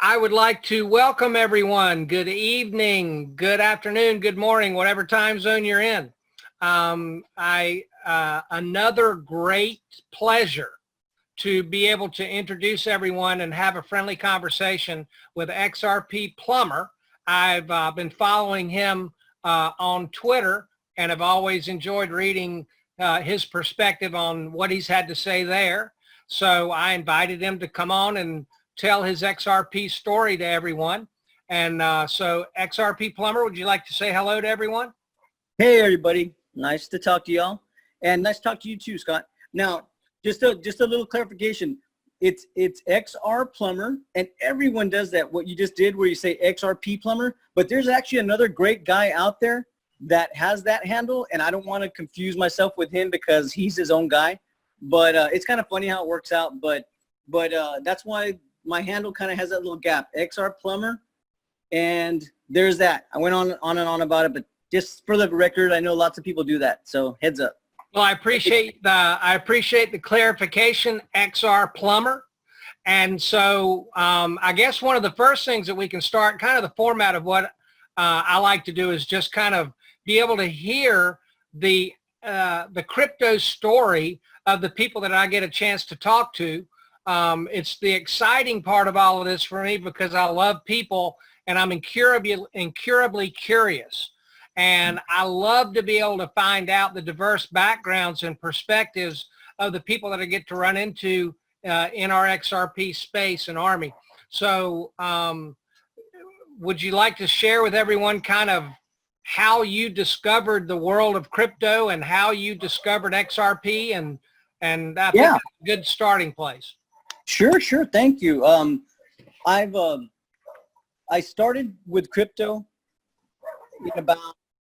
I would like to welcome everyone. Good evening, good afternoon, good morning, whatever time zone you're in. Another great pleasure to be able to introduce everyone and have a friendly conversation with XRP Plumber. I've been following him on Twitter and have always enjoyed reading his perspective on what he's had to say there. So I invited him to come on and tell his XRP story to everyone. And so XRP Plumber, would you like to say hello to everyone? Hey, everybody. Nice to talk to y'all. And nice to talk to you too, Scott. Now, just a little clarification. It's XR Plumber, and everyone does that, what you just did where you say XRP Plumber. But there's actually another great guy out there that has that handle, and I don't want to confuse myself with him because he's his own guy. But it's kind of funny how it works out. But that's why my handle kind of has that little gap, XR Plumber, and there's that. I went on and on about it, but just for the record, I know lots of people do that, so heads up. Well, I appreciate the clarification, XR Plumber. And so I guess one of the first things that we can start, kind of the format of what I like to do is just kind of be able to hear the crypto story of the people that I get a chance to talk to. It's the exciting part of all of this for me because I love people and I'm incurably curious. And I love to be able to find out the diverse backgrounds and perspectives of the people that I get to run into in our XRP space and Army. So would you like to share with everyone kind of how you discovered the world of crypto and how you discovered XRP? And I think that's a good starting place. Sure. Thank you. I started with crypto in about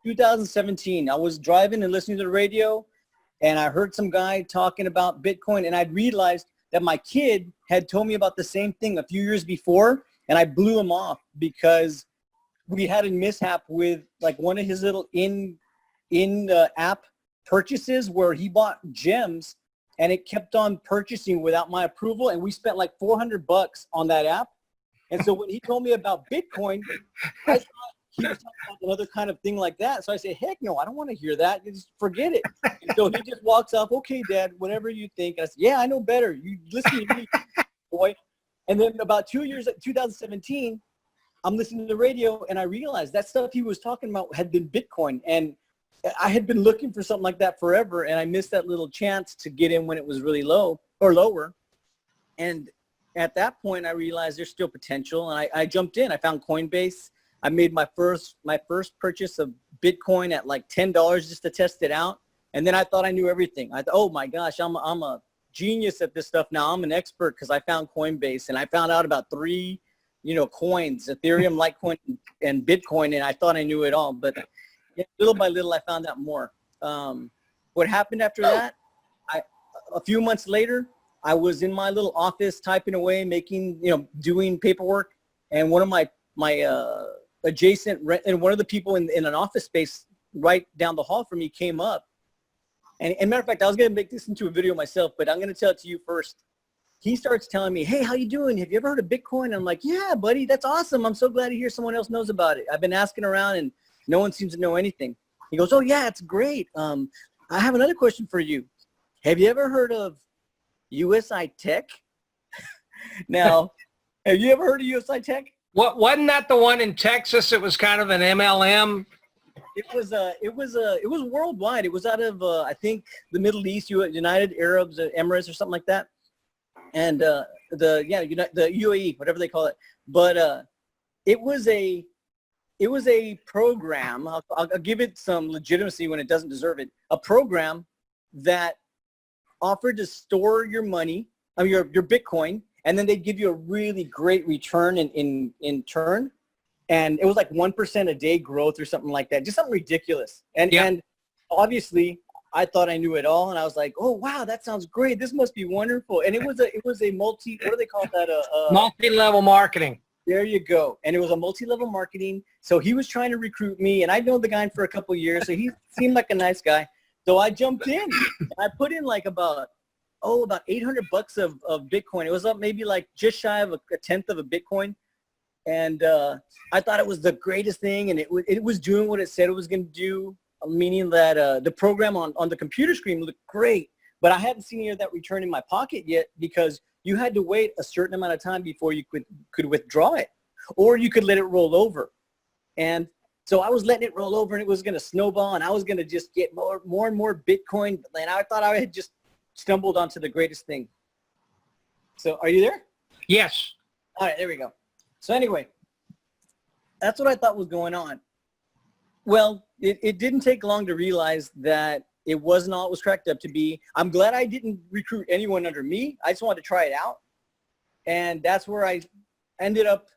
2017. I was driving and listening to the radio, and I heard some guy talking about Bitcoin, and I realized that my kid had told me about the same thing a few years before, and I blew him off because we had a mishap with like one of his little in app purchases where he bought gems and it kept on purchasing without my approval, and we spent like $400 on that app. And so when he told me about Bitcoin, I thought he was talking about another kind of thing like that. So I said, heck no, I don't want to hear that. Just forget it. And so he just walks off, okay, Dad, whatever you think. I said, yeah, I know better. You listen to me, boy. And then about 2 years, 2017, I'm listening to the radio, and I realized that stuff he was talking about had been Bitcoin. And I had been looking for something like that forever, and I missed that little chance to get in when it was really low or lower. And at that point, I realized there's still potential, and I jumped in. I found Coinbase. I made my first purchase of Bitcoin at like $10 just to test it out, and then I thought I knew everything. I thought, oh my gosh, I'm a genius at this stuff now. I'm an expert because I found Coinbase, and I found out about 3, coins: Ethereum, Litecoin, and Bitcoin, and I thought I knew it all, but little by little, I found out more. What happened after that, a few months later, I was in my little office typing away, doing paperwork. And one of my adjacent, and one of the people in an office space right down the hall from me came up. And matter of fact, I was going to make this into a video myself, but I'm going to tell it to you first. He starts telling me, hey, how you doing? Have you ever heard of Bitcoin? And I'm like, yeah, buddy, that's awesome. I'm so glad to hear someone else knows about it. I've been asking around and no one seems to know anything. He goes, oh, yeah, it's great. I have another question for you. Have you ever heard of USI Tech? Now, have you ever heard of USI Tech? Wasn't that the one in Texas? It was kind of an MLM. It was worldwide. It was out of I think the Middle East, United Arab Emirates or something like that, and the UAE, whatever they call it. But it was a program. I'll give it some legitimacy when it doesn't deserve it. A program that offered to store your money, your Bitcoin, and then they'd give you a really great return in turn. And it was like 1% a day growth or something like that. Just something ridiculous. And obviously I thought I knew it all, and I was like, oh wow, that sounds great. This must be wonderful. And it was a multi, what do they call that? Multi-level marketing. There you go. And it was a multi-level marketing. So he was trying to recruit me, and I'd known the guy for a couple of years, so he seemed like a nice guy. So I jumped in. And I put in like about $800 of Bitcoin. It was up maybe like just shy of a tenth of a Bitcoin. And I thought it was the greatest thing, and it was doing what it said it was going to do, meaning that the program on the computer screen looked great, but I hadn't seen any of that return in my pocket yet, because you had to wait a certain amount of time before you could withdraw it, or you could let it roll over. And so I was letting it roll over, and it was going to snowball, and I was going to just get more and more Bitcoin, and I thought I had just stumbled onto the greatest thing. So are you there? Yes. All right, there we go. So anyway, that's what I thought was going on. Well, it didn't take long to realize that it wasn't all it was cracked up to be. I'm glad I didn't recruit anyone under me. I just wanted to try it out. And that's where I ended up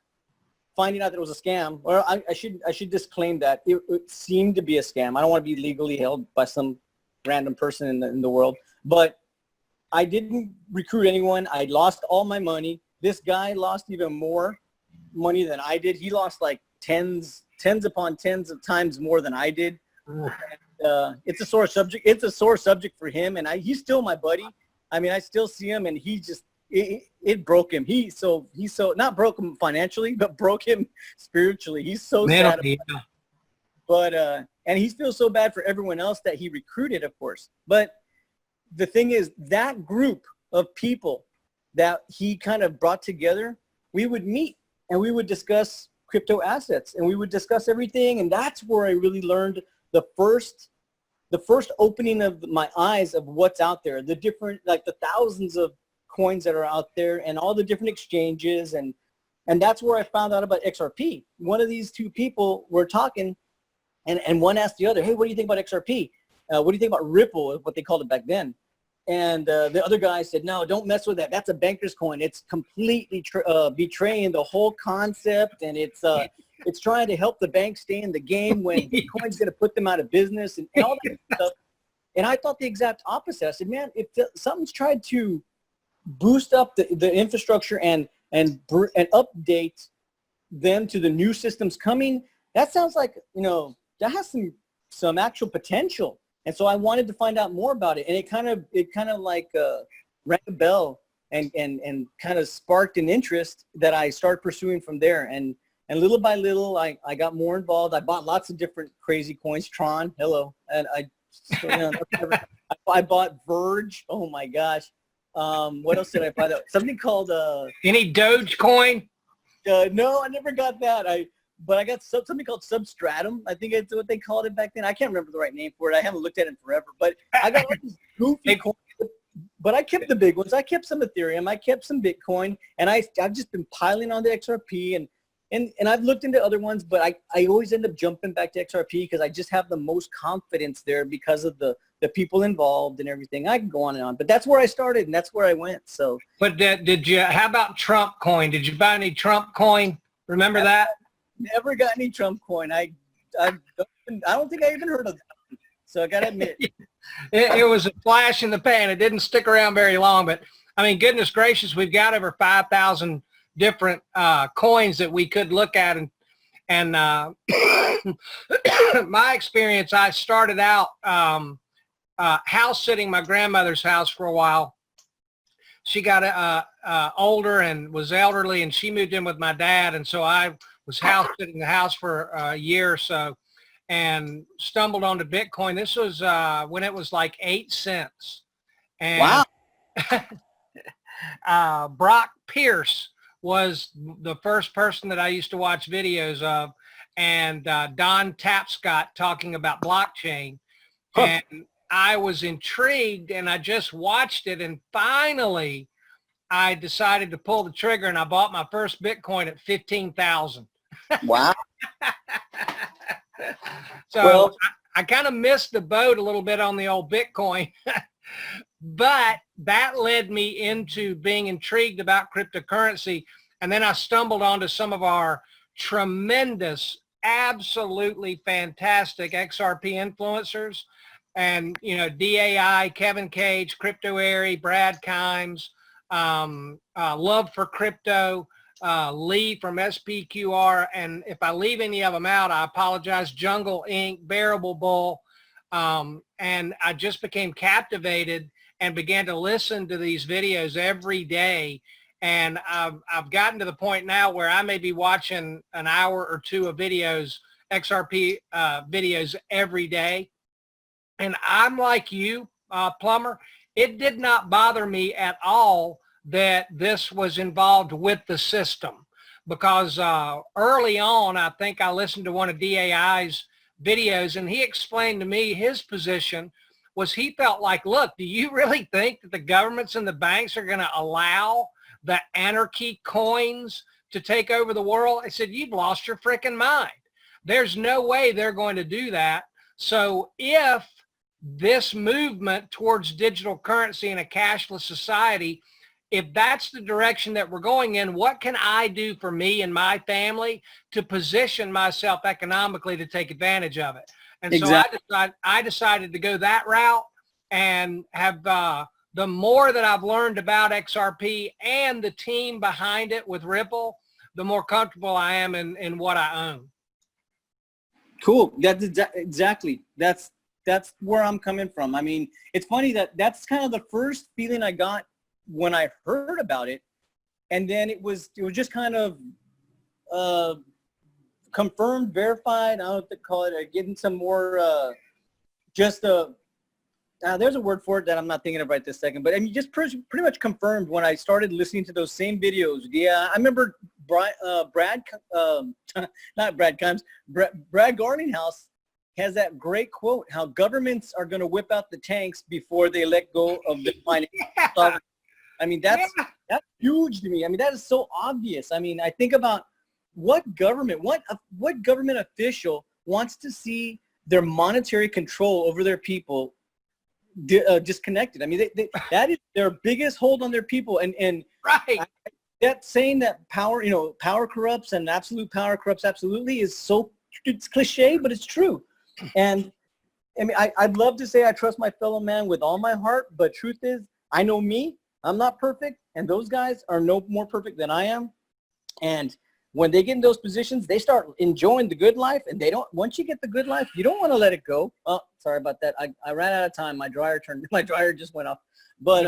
finding out that it was a scam. Or I should disclaim that it seemed to be a scam. I don't want to be legally held by some random person in the world. But I didn't recruit anyone. I lost all my money. This guy lost even more money than I did. He lost like tens upon tens of times more than I did. And, it's a sore subject. It's a sore subject for him, and he's still my buddy. I mean, I still see him, and he just it broke him. He's so not broke him financially, but broke him spiritually. He's so sad. But and he feels so bad for everyone else that he recruited, of course. But the thing is, that group of people that he kind of brought together, we would meet and we would discuss crypto assets, and we would discuss everything. And that's where I really learned the first opening of my eyes of what's out there, the different, like the thousands of coins that are out there and all the different exchanges. And that's where I found out about XRP. One of these two people were talking, and one asked the other, hey, what do you think about XRP? What do you think about Ripple, what they called it back then? And the other guy said, no, don't mess with that. That's a banker's coin. It's completely betraying the whole concept, and it's trying to help the bank stay in the game when Bitcoin's going to put them out of business and all that stuff. And I thought the exact opposite. I said, man, if something's tried to boost up the infrastructure and update them to the new systems coming, that sounds like, that has some actual potential. And so I wanted to find out more about it, and it kind of like rang a bell and kind of sparked an interest that I started pursuing from there. And little by little, I got more involved. I bought lots of different crazy coins. Tron, hello, and I bought Verge. Oh my gosh, what else did I buy? Something called any Dogecoin? No, I never got that. But I got something called Substratum. I think it's what they called it back then. I can't remember the right name for it. I haven't looked at it in forever. But I got all these goofy coins. But I kept the big ones. I kept some Ethereum. I kept some Bitcoin. And I've just been piling on the XRP. And I've looked into other ones, but I always end up jumping back to XRP because I just have the most confidence there because of the people involved and everything. I can go on and on. But that's where I started, and that's where I went. So. But how about Trump coin? Did you buy any Trump coin? Remember that? Never got any Trump coin. I don't think I even heard of that. So I got to admit. It was a flash in the pan. It didn't stick around very long. But, I mean, goodness gracious, we've got over 5,000 different coins that we could look at. And my experience, I started out house sitting my grandmother's house for a while. She got older and was elderly, and she moved in with my dad. And so I was house sitting the house for a year or so, and stumbled onto Bitcoin. This was when it was like 8 cents. And wow. Brock Pierce was the first person that I used to watch videos of, and Don Tapscott talking about blockchain. And I was intrigued, and I just watched it, and finally I decided to pull the trigger, and I bought my first Bitcoin at 15,000. Wow. So well, I kind of missed the boat a little bit on the old Bitcoin, but that led me into being intrigued about cryptocurrency. And then I stumbled onto some of our tremendous, absolutely fantastic XRP influencers, and, DAI, Kevin Cage, Crypto Airy, Brad Kimes, Love for Crypto, Lee from SPQR, and if I leave any of them out, I apologize. Jungle Inc., Bearable Bull, and I just became captivated and began to listen to these videos every day. And I've gotten to the point now where I may be watching an hour or two of videos, XRP videos every day. And I'm like you, Plumber. It did not bother me at all that this was involved with the system, because early on, I think I listened to one of DAI's videos, and he explained to me his position was he felt like, look, do you really think that the governments and the banks are going to allow the anarchy coins to take over the world? I said, you've lost your freaking mind. There's no way they're going to do that. So if this movement towards digital currency and a cashless society, if that's the direction that we're going in, what can I do for me and my family to position myself economically to take advantage of it? And exactly. So I decided to go that route, and have the more that I've learned about XRP and the team behind it with Ripple, the more comfortable I am in what I own. Cool. That's exactly. That's where I'm coming from. I mean, it's funny that that's kind of the first feeling I got when I heard about it, and then it was just kind of confirmed, verified. I don't know what to call it. Getting some more, there's a word for it that I'm not thinking of right this second. But I mean, just pretty much confirmed when I started listening to those same videos. Yeah, I remember Brad Garlinghouse has that great quote: "How governments are going to whip out the tanks before they let go of the finance." Yeah. I mean, that's huge to me. I mean, that is so obvious. I mean, I think about what government official wants to see their monetary control over their people disconnected. I mean, that is their biggest hold on their people. And right. That saying that power corrupts and absolute power corrupts absolutely is so, it's cliche, but it's true. And I mean, I'd love to say I trust my fellow man with all my heart, but truth is, I know me. I'm not perfect, and those guys are no more perfect than I am. And when they get in those positions, they start enjoying the good life, and they don't. Once you get the good life, you don't want to let it go. Oh, sorry about that. I ran out of time. My dryer just went off. But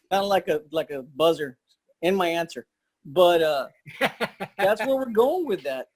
kind of like a buzzer in my answer. But that's where we're going with that.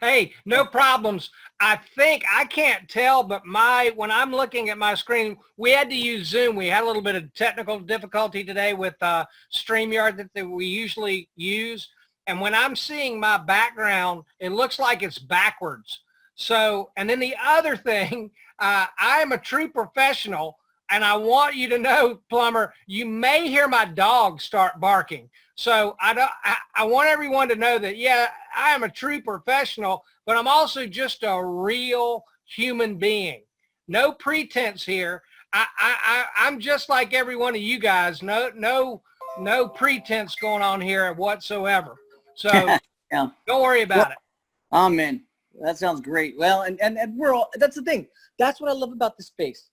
Hey, no problems. I think, I can't tell, but when I'm looking at my screen, we had to use Zoom. We had a little bit of technical difficulty today with StreamYard that we usually use. And when I'm seeing my background, it looks like it's backwards. So, and then the other thing, I am a true professional, and I want you to know, Plumber, you may hear my dog start barking. So I want everyone to know that, yeah, I am a true professional, but I'm also just a real human being. No pretense here. I'm just like every one of you guys. No pretense going on here whatsoever. So yeah. Don't worry about it. Oh, man, that sounds great. Well, and we're all, that's the thing. That's what I love about this space.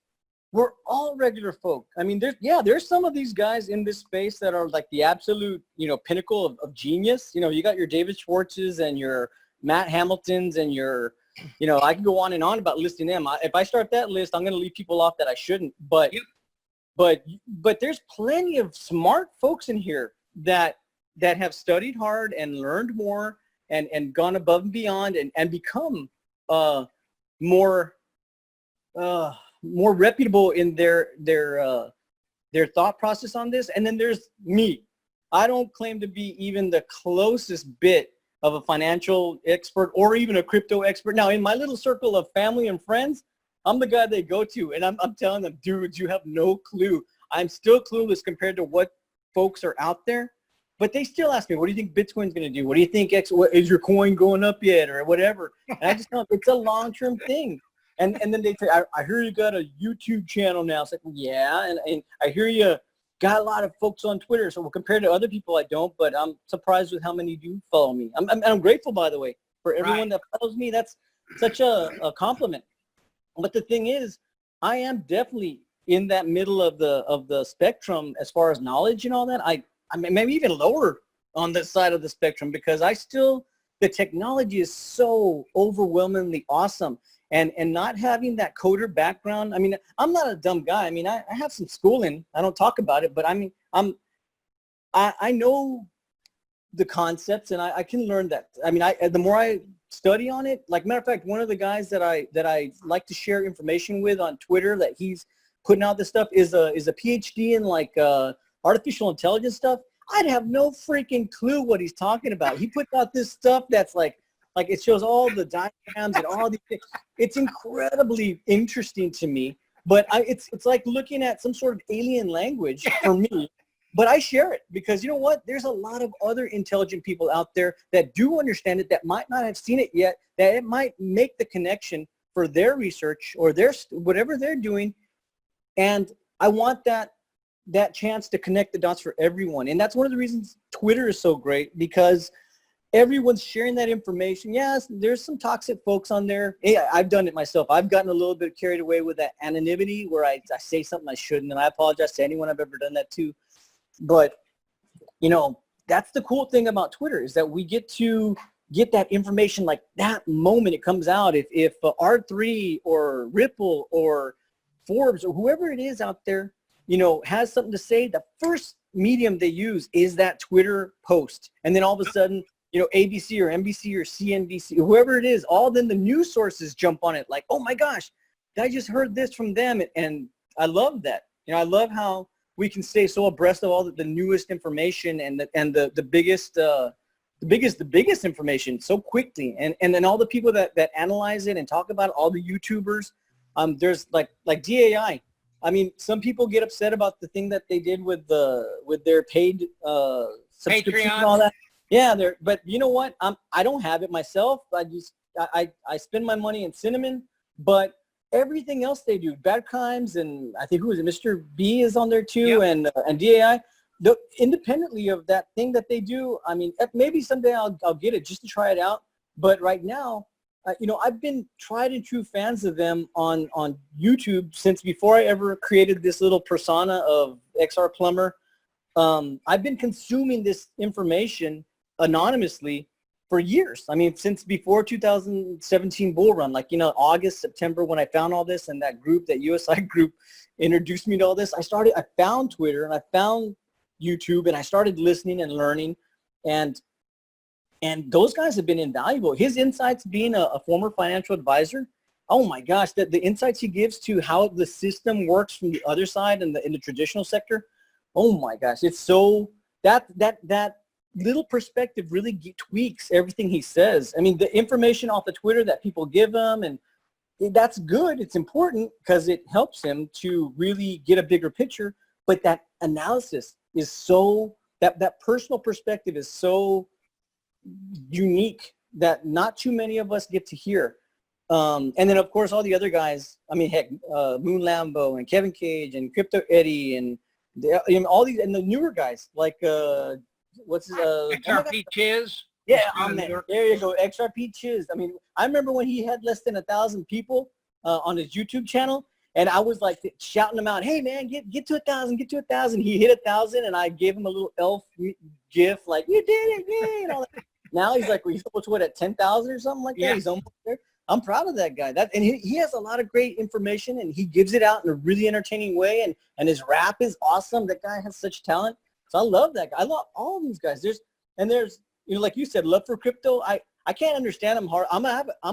We're all regular folk. I mean, there's some of these guys in this space that are like the absolute, pinnacle of genius. You got your David Schwartzes and your Matt Hamiltons and your, I can go on and on about listing them. If I start that list, I'm going to leave people off that I shouldn't. But there's plenty of smart folks in here that have studied hard and learned more and gone above and beyond and become more reputable in their thought process on this. And then there's me. I don't claim to be even the closest bit of a financial expert or even a crypto expert. Now, in my little circle of family and friends, I'm the guy they go to, and I'm telling them, dudes, you have no clue. I'm still clueless compared to what folks are out there. But they still ask me, what do you think Bitcoin's going to do? What do you think, is your coin going up yet or whatever? And I just tell them, it's a long-term thing. And then they say, I hear you got a YouTube channel now. It's like, well, yeah. And I hear you got a lot of folks on Twitter. So compared to other people, I don't. But I'm surprised with how many do follow me. I'm grateful, by the way, for everyone that follows me. That's such a compliment. But the thing is, I am definitely in that middle of the spectrum as far as knowledge and all that. I mean, maybe even lower on this side of the spectrum because the technology is so overwhelmingly awesome. And not having that coder background, I mean, I'm not a dumb guy. I mean, I have some schooling. I don't talk about it, but I mean, I know the concepts, and I can learn that. I mean, the more I study on it, like matter of fact, one of the guys that I like to share information with on Twitter that he's putting out this stuff is a PhD in like artificial intelligence stuff. I'd have no freaking clue what he's talking about. He puts out this stuff that's like it shows all the diagrams and all these things. It's incredibly interesting to me, but it's like looking at some sort of alien language for me. But I share it because you know what? There's a lot of other intelligent people out there that do understand it, that might not have seen it yet, that it might make the connection for their research or their whatever they're doing. And I want that chance to connect the dots for everyone. And that's one of the reasons Twitter is so great, because everyone's sharing that information. Yes, there's some toxic folks on there. Hey, I've done it myself. I've gotten a little bit carried away with that anonymity where I say something I shouldn't, and I apologize to anyone I've ever done that to. But, you know, that's the cool thing about Twitter, is that we get to get that information like that moment it comes out. If R3 or Ripple or Forbes or whoever it is out there, you know, has something to say, the first medium they use is that Twitter post. And then all of a sudden, you know, ABC or NBC or CNBC, whoever it is, then the news sources jump on it like, oh my gosh, I just heard this from them. And I love that. You know, I love how we can stay so abreast of all the newest information and the biggest information so quickly. And then all the people that analyze it and talk about it, all the YouTubers, there's like DAI. I mean, some people get upset about the thing that they did with their paid subscription and all that. Yeah, but you know what? I don't have it myself. I spend my money in Cinnamon, but everything else they do, Bad Crimes, and I think who is it? Mr. B is on there too, yep. and DAI. Independently of that thing that they do, I mean, maybe someday I'll get it just to try it out. But right now, you know, I've been tried and true fans of them on YouTube since before I ever created this little persona of XR-Plumber. I've been consuming this information anonymously for years. I mean, since before 2017 bull run, like, you know, August, September, when I found all this, and that group, that USI group introduced me to all this, I found Twitter and I found YouTube, and I started listening and learning, and those guys have been invaluable. His insights, being a former financial advisor, oh my gosh, the insights he gives to how the system works from the other side in the traditional sector, oh my gosh, it's so, that little perspective really tweaks everything he says. I mean, the information off the Twitter that people give him, and that's good. It's important because it helps him to really get a bigger picture. But that analysis is so, that personal perspective is so unique that not too many of us get to hear. And then, of course, all the other guys, I mean, heck, Moon Lambo and Kevin Cage and Crypto Eddie and all these, and the newer guys like, what's his XRP Chiz. Yeah, there you go, XRP Chiz. I mean, I remember when he had less than 1,000 people on his YouTube channel, and I was like shouting him out, "Hey man, get to 1,000, get to 1,000." He hit 1,000, and I gave him a little elf gif, like, "You did it, yeah!" And all that. Now he's like, he's almost at 10,000 or something like that. Yeah. He's almost there. I'm proud of that guy. And he has a lot of great information, and he gives it out in a really entertaining way. And his rap is awesome. That guy has such talent. So I love that guy. I love all of these guys. There's, you know, like you said, love for crypto. I can't understand him hard. I'm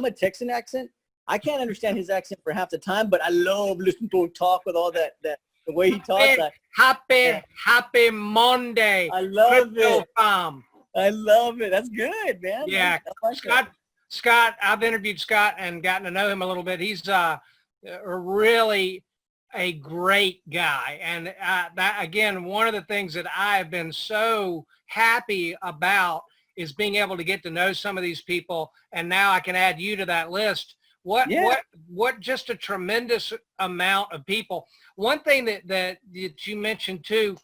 a Texan accent. I can't understand his accent for half the time, but I love listening to him talk with all that the way he talks. Happy Monday. I love Crypto it. Farm. I love it. That's good, man. Yeah, Scott, I've interviewed Scott and gotten to know him a little bit. He's really a great guy. And that, again, one of the things that I have been so happy about is being able to get to know some of these people. And now I can add you to that list. What just a tremendous amount of people. One thing that you mentioned too,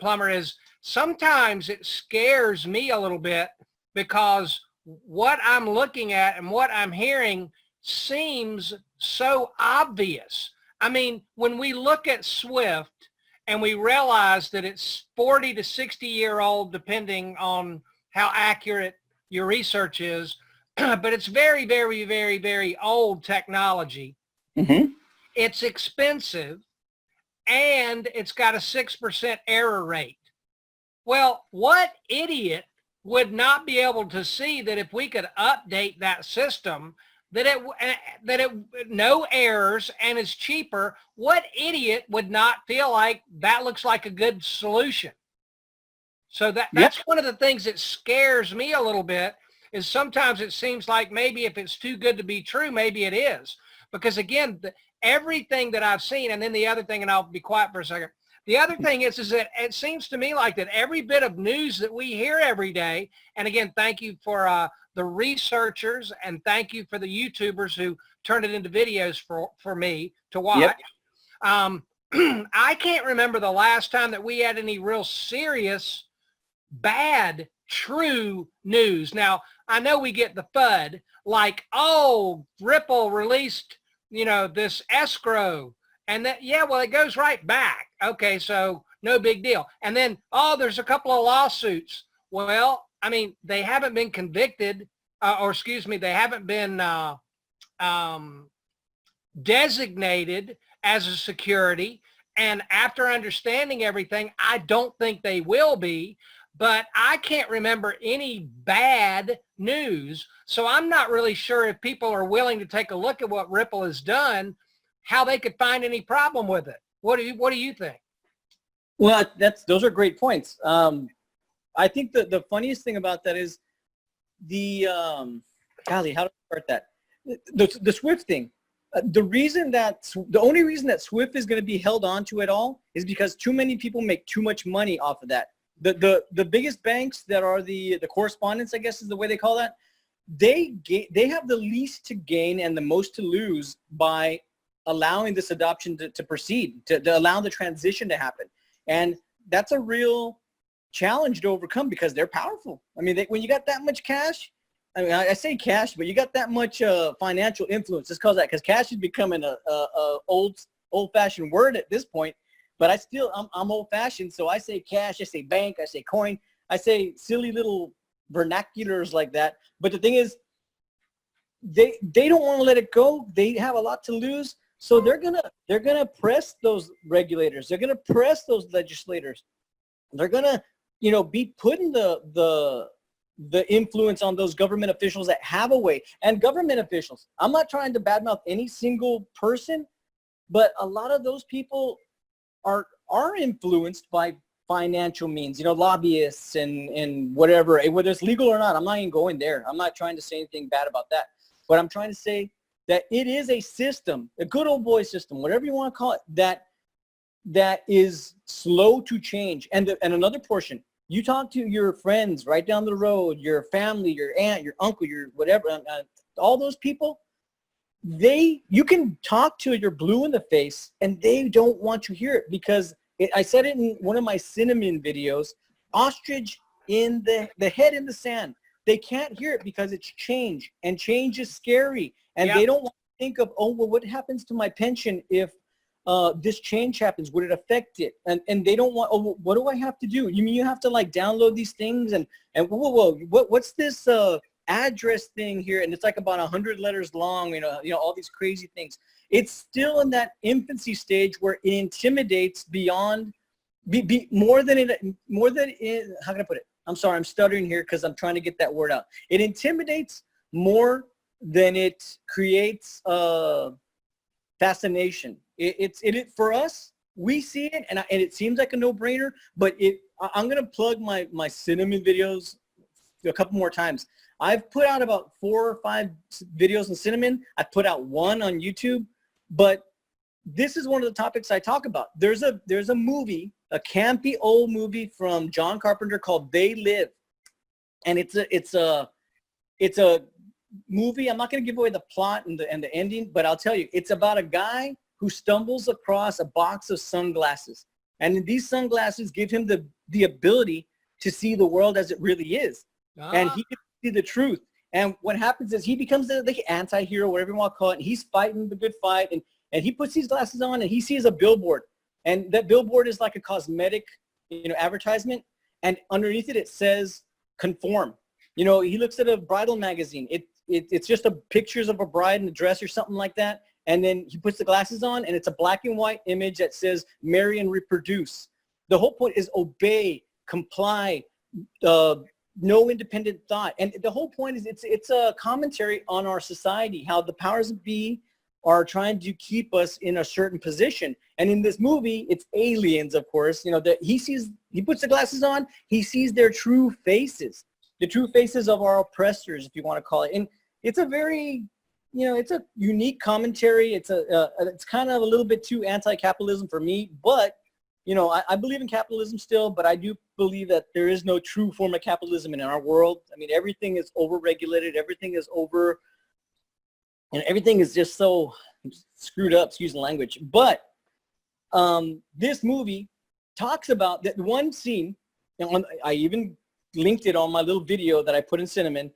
Plumber, is sometimes it scares me a little bit because what I'm looking at and what I'm hearing seems so obvious. I mean, when we look at Swift and we realize that it's 40 to 60-year-old, depending on how accurate your research is, but it's very, very, very, very old technology. Mm-hmm. It's expensive, and it's got a 6% error rate. Well, what idiot would not be able to see that if we could update that system, that it no errors and is cheaper? What idiot would not feel like that looks like a good solution? So that's one of the things that scares me a little bit, is sometimes it seems like maybe if it's too good to be true, maybe it is. Because again, everything that I've seen, and then the other thing, and I'll be quiet for a second. The other thing is that it seems to me like that every bit of news that we hear every day, and again, thank you for the researchers, and thank you for the YouTubers who turn it into videos for me to watch. Yep. I can't remember the last time that we had any real serious, bad, true news. Now, I know we get the FUD, like, oh, Ripple released, this escrow. And that, yeah, well, it goes right back. Okay, so no big deal. And then, oh, there's a couple of lawsuits. Well, I mean, they haven't been convicted, they haven't been designated as a security. And after understanding everything, I don't think they will be. But I can't remember any bad news. So I'm not really sure if people are willing to take a look at what Ripple has done, how they could find any problem with it. What do you think? Well, those are great points. I think the funniest thing about that is the golly, how do I start that? The Swift thing. The only reason that Swift is going to be held on to at all is because too many people make too much money off of that. The biggest banks that are the correspondents, I guess is the way they call that, they have the least to gain and the most to lose by allowing this adoption to proceed, to allow the transition to happen. And that's a real challenge to overcome because they're powerful. I mean, when you got that much cash, I mean, I say cash, but you got that much financial influence. Let's call that, because cash is becoming a old-fashioned word at this point. But I'm old-fashioned, so I say cash, I say bank, I say coin, I say silly little vernaculars like that. But the thing is, they don't want to let it go. They have a lot to lose, so they're gonna press those regulators. They're gonna press those legislators. They're gonna, be putting the influence on those government officials that have a way. And government officials, I'm not trying to badmouth any single person, but a lot of those people are influenced by financial means, lobbyists and whatever, whether it's legal or not. I'm not even going there. I'm not trying to say anything bad about that. But I'm trying to say that it is a system, a good old boy system, whatever you want to call it, that is slow to change. And another portion, you talk to your friends right down the road, your family, your aunt, your uncle, your whatever, all those people, you can talk to you're blue in the face and they don't want to hear it because I said it in one of my cinnamon videos, ostrich in the head in the sand. They can't hear it because it's change, and change is scary. And they don't want to think of, oh, well, what happens to my pension if this change happens? Would it affect it? And they don't want, oh, what do I have to do? You mean you have to like download these things and whoa, what's this address thing here? And it's like about 100 letters long, all these crazy things. It's still in that infancy stage where it intimidates beyond, more than how can I put it? I'm sorry, I'm stuttering here because I'm trying to get that word out. It intimidates more than it creates fascination. It for us, we see it, and it seems like a no-brainer. But I'm gonna plug my cinnamon videos a couple more times. I've put out about 4 or 5 videos on cinnamon. I put out one on YouTube, but this is one of the topics I talk about. There's a movie, a campy old movie from John Carpenter called They Live, and it's a movie. I'm not going to give away the plot and the ending, but I'll tell you, it's about a guy who stumbles across a box of sunglasses, and these sunglasses give him the ability to see the world as it really is, and he can see the truth. And what happens is he becomes the anti-hero, whatever you want to call it, and he's fighting the good fight, and he puts these glasses on and he sees a billboard, and that billboard is like a cosmetic, advertisement, and underneath it says conform. He looks at a bridal magazine. It's just pictures of a bride in a dress or something like that, and then he puts the glasses on, and it's a black and white image that says marry and reproduce. The whole point is obey, comply, no independent thought. And the whole point is it's a commentary on our society, how the powers that be are trying to keep us in a certain position. And in this movie, it's aliens, of course, you know, that he puts the glasses on, he sees their true faces, the true faces of our oppressors, if you want to call it. And it's a very, you know, it's a unique commentary. It's it's kind of a little bit too anti-capitalism for me, but you know, I believe in capitalism still, but I do believe that there is no true form of capitalism in our world. I mean, everything is over-regulated. Everything is and everything is just so screwed up, excuse the language. But this movie talks about that one scene, and I even linked it on my little video that I put in Cinnamon.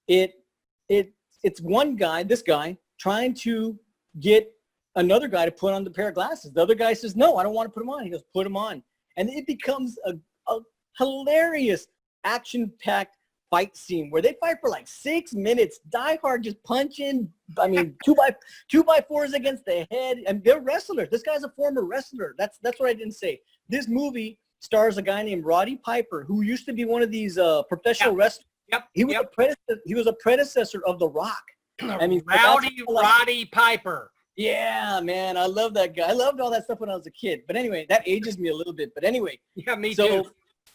It's one guy, this guy, trying to get another guy to put on the pair of glasses. The other guy says, no, I don't want to put them on. He goes, put them on. And it becomes a hilarious action-packed fight scene where they fight for like 6 minutes. Die Hard just punching, I mean, two by fours against the head. And they're wrestlers. This guy's a former wrestler. That's what I didn't say. This movie stars a guy named Roddy Piper, who used to be one of these professional wrestlers. Yep. He was a predecessor of The Rock. I mean, Roddy Piper. Yeah, man, I love that guy. I loved all that stuff when I was a kid. But anyway, that ages me a little bit. But anyway. Yeah, me too.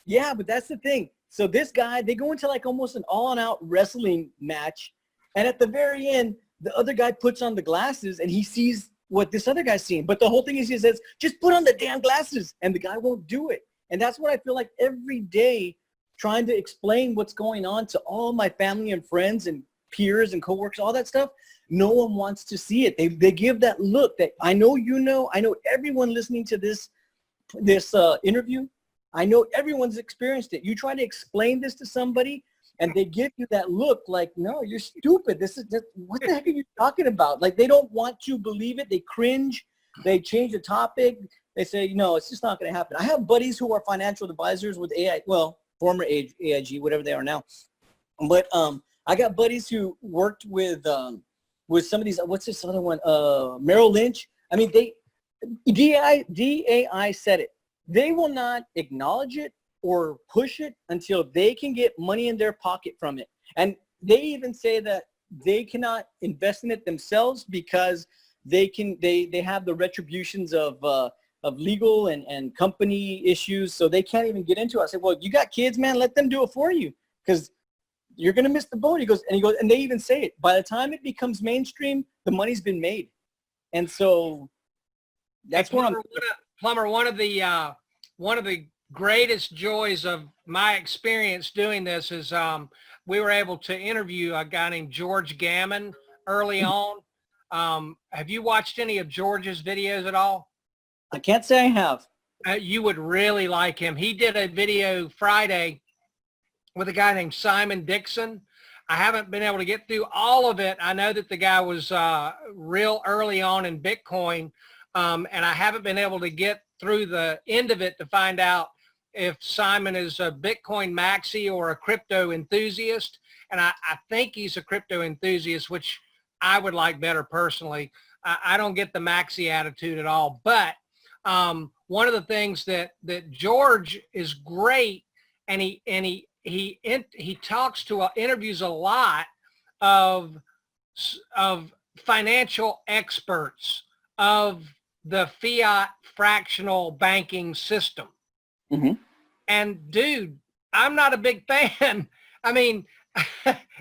Yeah, but that's the thing. So this guy, they go into like almost an all-out wrestling match. And at the very end, the other guy puts on the glasses and he sees what this other guy's seeing. But the whole thing is he says, just put on the damn glasses. And the guy won't do it. And that's what I feel like every day, trying to explain what's going on to all my family and friends and peers and coworkers, all that stuff. No one wants to see it. They give that look that I know, you know, I know everyone listening to this interview, I know everyone's experienced it. You try to explain this to somebody and they give you that look like, no, you're stupid. What the heck are you talking about? Like they don't want to believe it. They cringe. They change the topic. They say, no, it's just not going to happen. I have buddies who are financial advisors with former AIG, whatever they are now. But I got buddies who worked with some of these, what's this other one? Merrill Lynch. I mean, DAI said it. They will not acknowledge it or push it until they can get money in their pocket from it. And they even say that they cannot invest in it themselves because they have the retributions of legal and company issues, so they can't even get into it. I said, well, you got kids, man, let them do it for you because you're going to miss the boat. He goes, and they even say it. By the time it becomes mainstream, the money's been made. And so that's what Plumber, one of the greatest joys of my experience doing this is we were able to interview a guy named George Gammon early on. Have you watched any of George's videos at all? I can't say I have. You would really like him. He did a video Friday with a guy named Simon Dixon. I haven't been able to get through all of it. I know that the guy was real early on in Bitcoin, and I haven't been able to get through the end of it to find out if Simon is a Bitcoin maxi or a crypto enthusiast. And I think he's a crypto enthusiast, which I would like better personally. I don't get the maxi attitude at all. But one of the things that George is great, and he talks to interviews a lot of financial experts of the fiat fractional banking system. Mm-hmm. And dude, I'm not a big fan. I mean,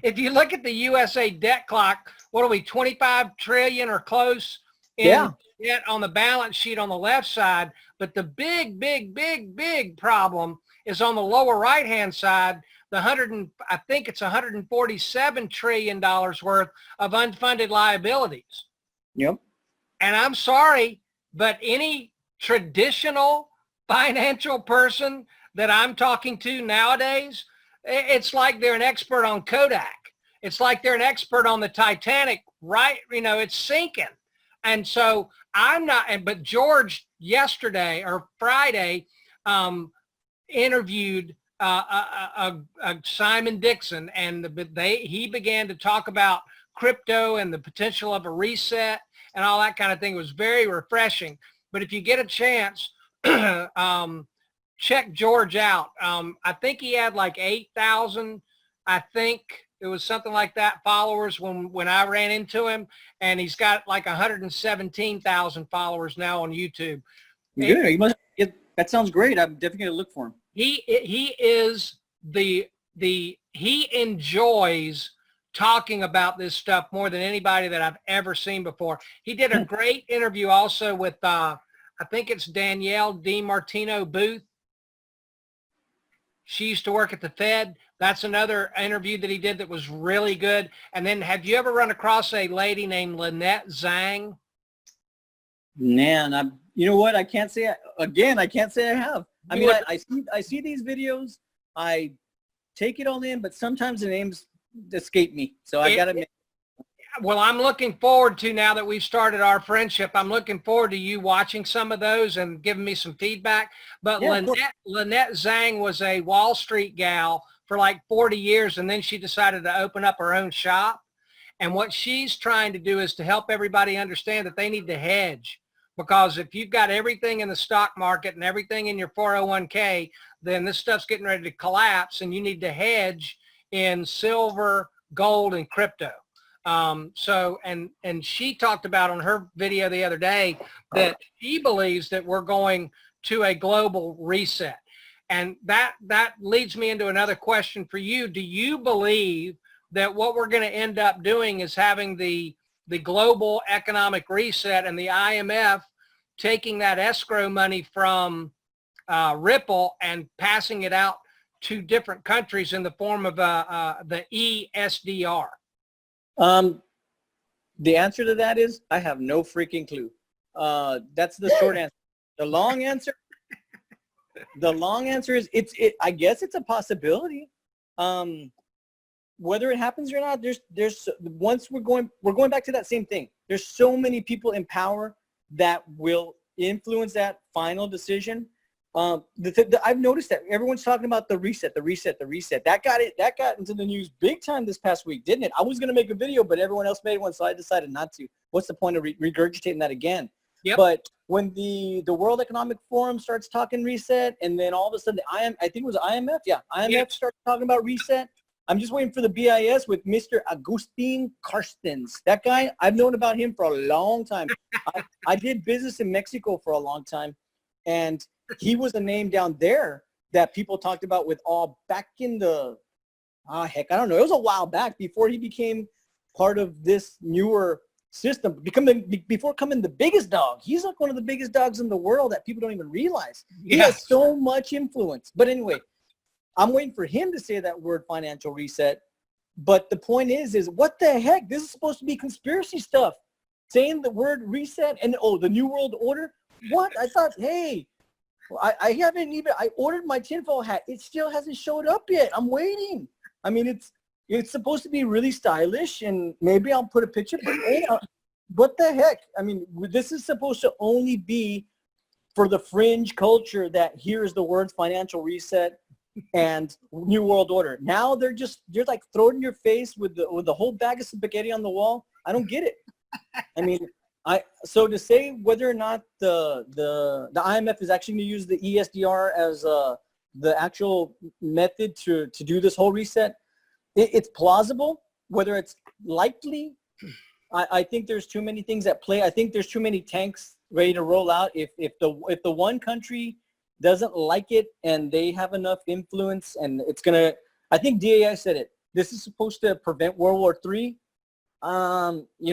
if you look at the USA debt clock, what are we, 25 trillion or close in debt on the balance sheet on the left side? But the big problem is on the lower right-hand side, I think it's $147 trillion worth of unfunded liabilities. Yep. And I'm sorry, but any traditional financial person that I'm talking to nowadays, it's like they're an expert on Kodak. It's like they're an expert on the Titanic, right? You know, it's sinking. And so I'm not, but George yesterday or Friday interviewed Simon Dixon, and he began to talk about crypto and the potential of a reset and all that kind of thing. It was very refreshing. But if you get a chance, check George out. I think he had like 8,000, I think it was something like that, followers when I ran into him, and he's got like 117,000 followers now on YouTube. Good. You must. That sounds great. I'm definitely gonna look for him. He is he enjoys talking about this stuff more than anybody that I've ever seen before. He did a great interview also with I think it's Danielle DiMartino Booth. She used to work at the Fed. That's another interview that he did that was really good. And then have you ever run across a lady named Lynette Zhang? Man, you know what? I can't say I have. I mean, I see these videos. I take it all in, but sometimes the names escape me. So I got to. Well, I'm looking forward to, now that we've started our friendship, I'm looking forward to you watching some of those and giving me some feedback. But yeah, Lynette Zhang was a Wall Street gal for like 40 years, and then she decided to open up her own shop. And what she's trying to do is to help everybody understand that they need to hedge. Because if you've got everything in the stock market and everything in your 401k, then this stuff's getting ready to collapse, and you need to hedge in silver, gold, and crypto. And she talked about on her video the other day that she believes that we're going to a global reset. And that leads me into another question for you. Do you believe that what we're going to end up doing is having the global economic reset and the IMF taking that escrow money from Ripple and passing it out to different countries in the form of the ESDR? The answer to that is I have no freaking clue. That's the short answer. The long answer is I guess it's a possibility. Whether it happens or not, there's once we're going back to that same thing. There's so many people in power that will influence that final decision. I've noticed that everyone's talking about the reset. That got into the news big time this past week, didn't it? I was going to make a video, but everyone else made one, so I decided not to. What's the point of regurgitating that again? Yep. But when the World Economic Forum starts talking reset, and then all of a sudden I think it was IMF. Yeah, IMF Yep. starts talking about reset. I'm just waiting for the BIS with Mr. Agustin Carstens. That guy, I've known about him for a long time. I did business in Mexico for a long time, and he was a name down there that people talked about with all back in the, I don't know. It was a while back before he became part of this newer system, before becoming the biggest dog. He's like one of the biggest dogs in the world that people don't even realize. He has so much influence. But anyway, I'm waiting for him to say that word, financial reset. But the point is what the heck? This is supposed to be conspiracy stuff. Saying the word reset and, the New World Order. What? I thought, hey, I ordered my tinfoil hat. It still hasn't showed up yet. I'm waiting. I mean, it's supposed to be really stylish, and maybe I'll put a picture. But hey, what the heck? I mean, this is supposed to only be for the fringe culture that hears the words financial reset and New World Order. Now they're like throwing in your face with the whole bag of spaghetti on the wall. I don't get it. I mean, so to say whether or not the IMF is actually going to use the ESDR as the actual method to do this whole reset, it's plausible. Whether it's likely, I think there's too many things at play. I think there's too many tanks ready to roll out. If the one country doesn't like it and they have enough influence, and it's gonna, I think DAI said it, this is supposed to prevent World War III.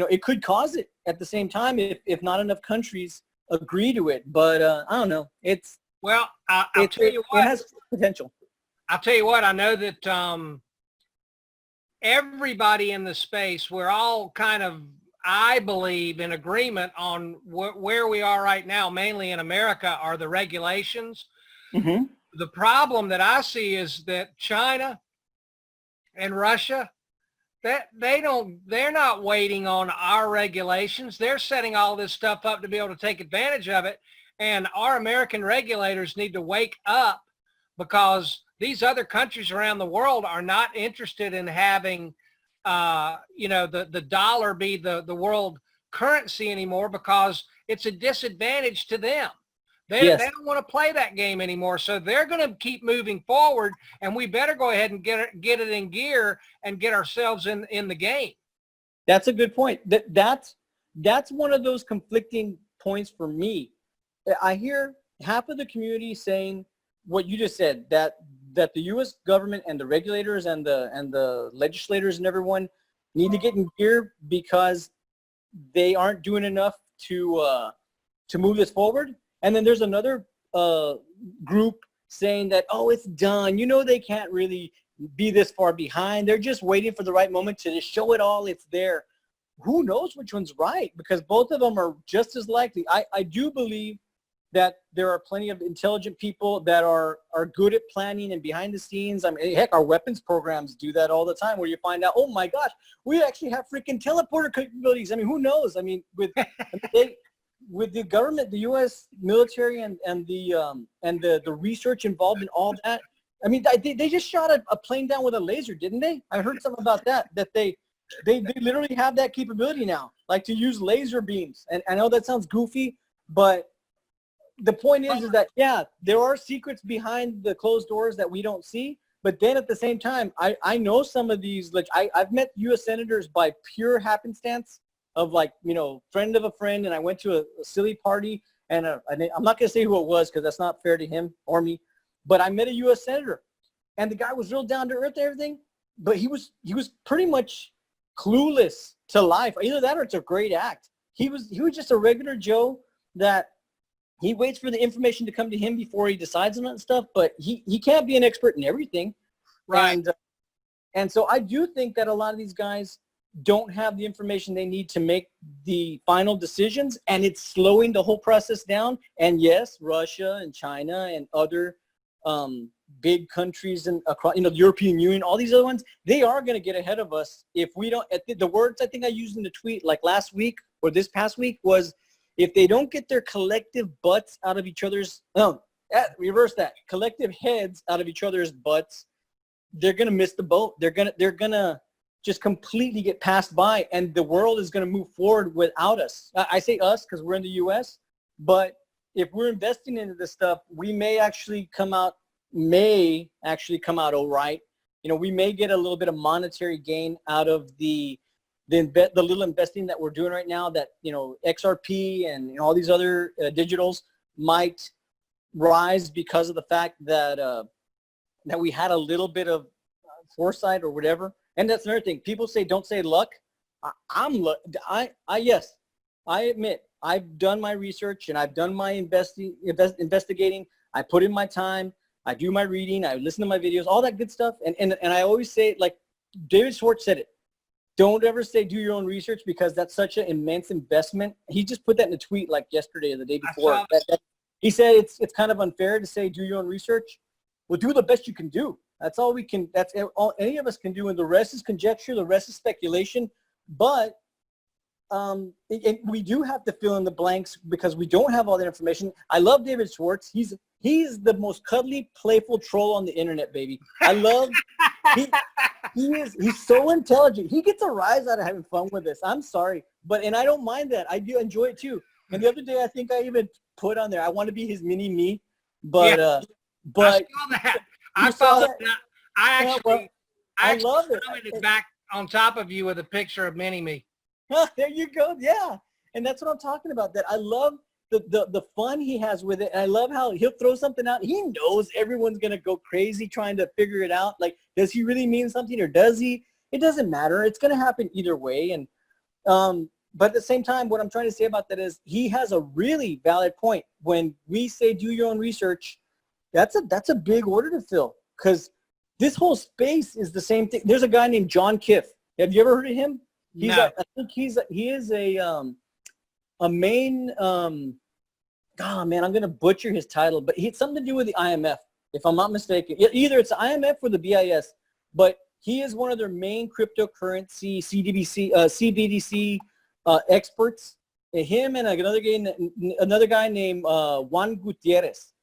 It could cause it at the same time if not enough countries agree to it. But I don't know. I'll tell you what, it has potential. I'll tell you what, I know that everybody in the space, we're all kind of, I believe, in agreement on where we are right now, mainly in America, are the regulations. Mm-hmm. The problem that I see is that China and Russia, they're not waiting on our regulations. They're setting all this stuff up to be able to take advantage of it. And our American regulators need to wake up, because these other countries around the world are not interested in having, the dollar be the world currency anymore, because it's a disadvantage to them. They Yes. don't want to play that game anymore. So they're going to keep moving forward, and we better go ahead and get it in gear and get ourselves in the game. That's a good point. That's one of those conflicting points for me. I hear half of the community saying what you just said, that the U.S. government and the regulators and the legislators and everyone need to get in gear because they aren't doing enough to move this forward. And then there's another group saying that, oh, it's done. You know, they can't really be this far behind. They're just waiting for the right moment to just show it all. It's there. Who knows which one's right? Because both of them are just as likely. I do believe that there are plenty of intelligent people that are good at planning and behind the scenes. I mean, heck, our weapons programs do that all the time, where you find out, oh my gosh, we actually have freaking teleporter capabilities. I mean, who knows? I mean, with the government, the U.S. military, and the research involved in all that. I mean, they just shot a plane down with a laser, didn't they? I heard something about that they literally have that capability now, like to use laser beams. And I know that sounds goofy, but the point is that, yeah, there are secrets behind the closed doors that we don't see. But then at the same time, I know some of these, like I've met U.S. senators by pure happenstance of, like, you know, friend of a friend. And I went to a silly party, and I'm not going to say who it was because that's not fair to him or me. But I met a U.S. senator, and the guy was real down to earth and everything. But he was pretty much clueless to life. Either that or it's a great act. He was just a regular Joe that he waits for the information to come to him before he decides on that stuff, but he can't be an expert in everything. Right. And so I do think that a lot of these guys don't have the information they need to make the final decisions, and it's slowing the whole process down. And yes, Russia and China and other big countries and across, you know, the European Union, all these other ones, they are going to get ahead of us if we don't. The words I think I used in the tweet like last week or this past week was, if they don't get their collective butts out of each other's, reverse that, collective heads out of each other's butts, they're going to miss the boat. They're going to just completely get passed by, and the world is going to move forward without us. I say us because we're in the U.S., but if we're investing into this stuff, we may actually come out all right. You know, we may get a little bit of monetary gain out of the little investing that we're doing right now, that, you know, XRP and, you know, all these other digitals might rise because of the fact that that we had a little bit of foresight or whatever. And that's another thing. People say, don't say luck. Yes, I admit I've done my research and I've done my investigating. I put in my time. I do my reading. I listen to my videos, all that good stuff. And I always say, like David Schwartz said it, don't ever say do your own research, because that's such an immense investment. He just put that in a tweet like yesterday or the day before. He said it's kind of unfair to say do your own research. Well, do the best you can do. That's all we can. That's all any of us can do, and the rest is conjecture. The rest is speculation. But we do have to fill in the blanks because we don't have all that information. I love David Schwartz. He's the most cuddly, playful troll on the internet, baby. I love. He's so intelligent. He gets a rise out of having fun with this. I'm sorry, and I don't mind that. I do enjoy it too. And the other day, I think I even put on there, I want to be his mini me. But yeah. But I saw that. I love it. Commented back on top of you with a picture of mini me. There you go. Yeah, and that's what I'm talking about. That I love the fun he has with it. And I love how he'll throw something out. He knows everyone's gonna go crazy trying to figure it out. Like, does he really mean something or does he? It doesn't matter. It's gonna happen either way. And but at the same time, what I'm trying to say about that is he has a really valid point. When we say do your own research, that's a big order to fill, because this whole space is the same thing. There's a guy named John Kiff. Have you ever heard of him? No. I think he is a main oh man, I'm gonna butcher his title, but it's something to do with the IMF, if I'm not mistaken. Either it's the IMF or the BIS, but he is one of their main cryptocurrency CBDC experts. Him and another guy named Juan Gutierrez,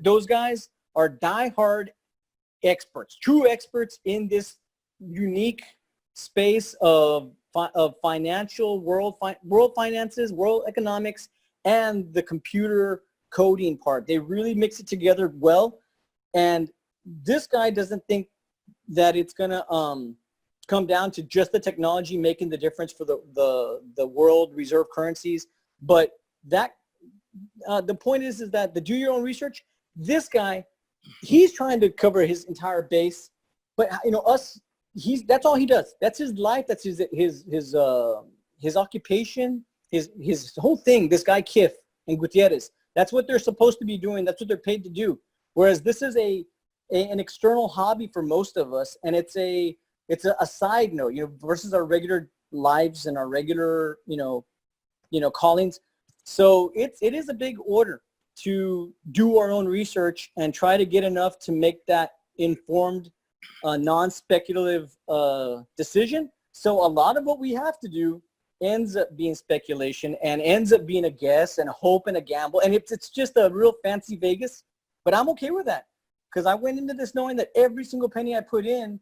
those guys are diehard experts, true experts in this unique space of financial world finances, world economics, and the computer coding part. They really mix it together well. And this guy doesn't think that it's going to come down to just the technology making the difference for the world reserve currencies. But that the point is that the do your own research, this guy, he's trying to cover his entire base. But, you know, that's all he does. That's his life. That's his occupation, his whole thing. This guy, Kiff and Gutierrez, that's what they're supposed to be doing. That's what they're paid to do. Whereas this is an external hobby for most of us. And it's a side note, you know, versus our regular lives and our regular, you know, callings. So it is a big order to do our own research and try to get enough to make that informed, non-speculative decision. So a lot of what we have to do ends up being speculation and ends up being a guess and a hope and a gamble. And it's just a real fancy Vegas, but I'm okay with that because I went into this knowing that every single penny I put in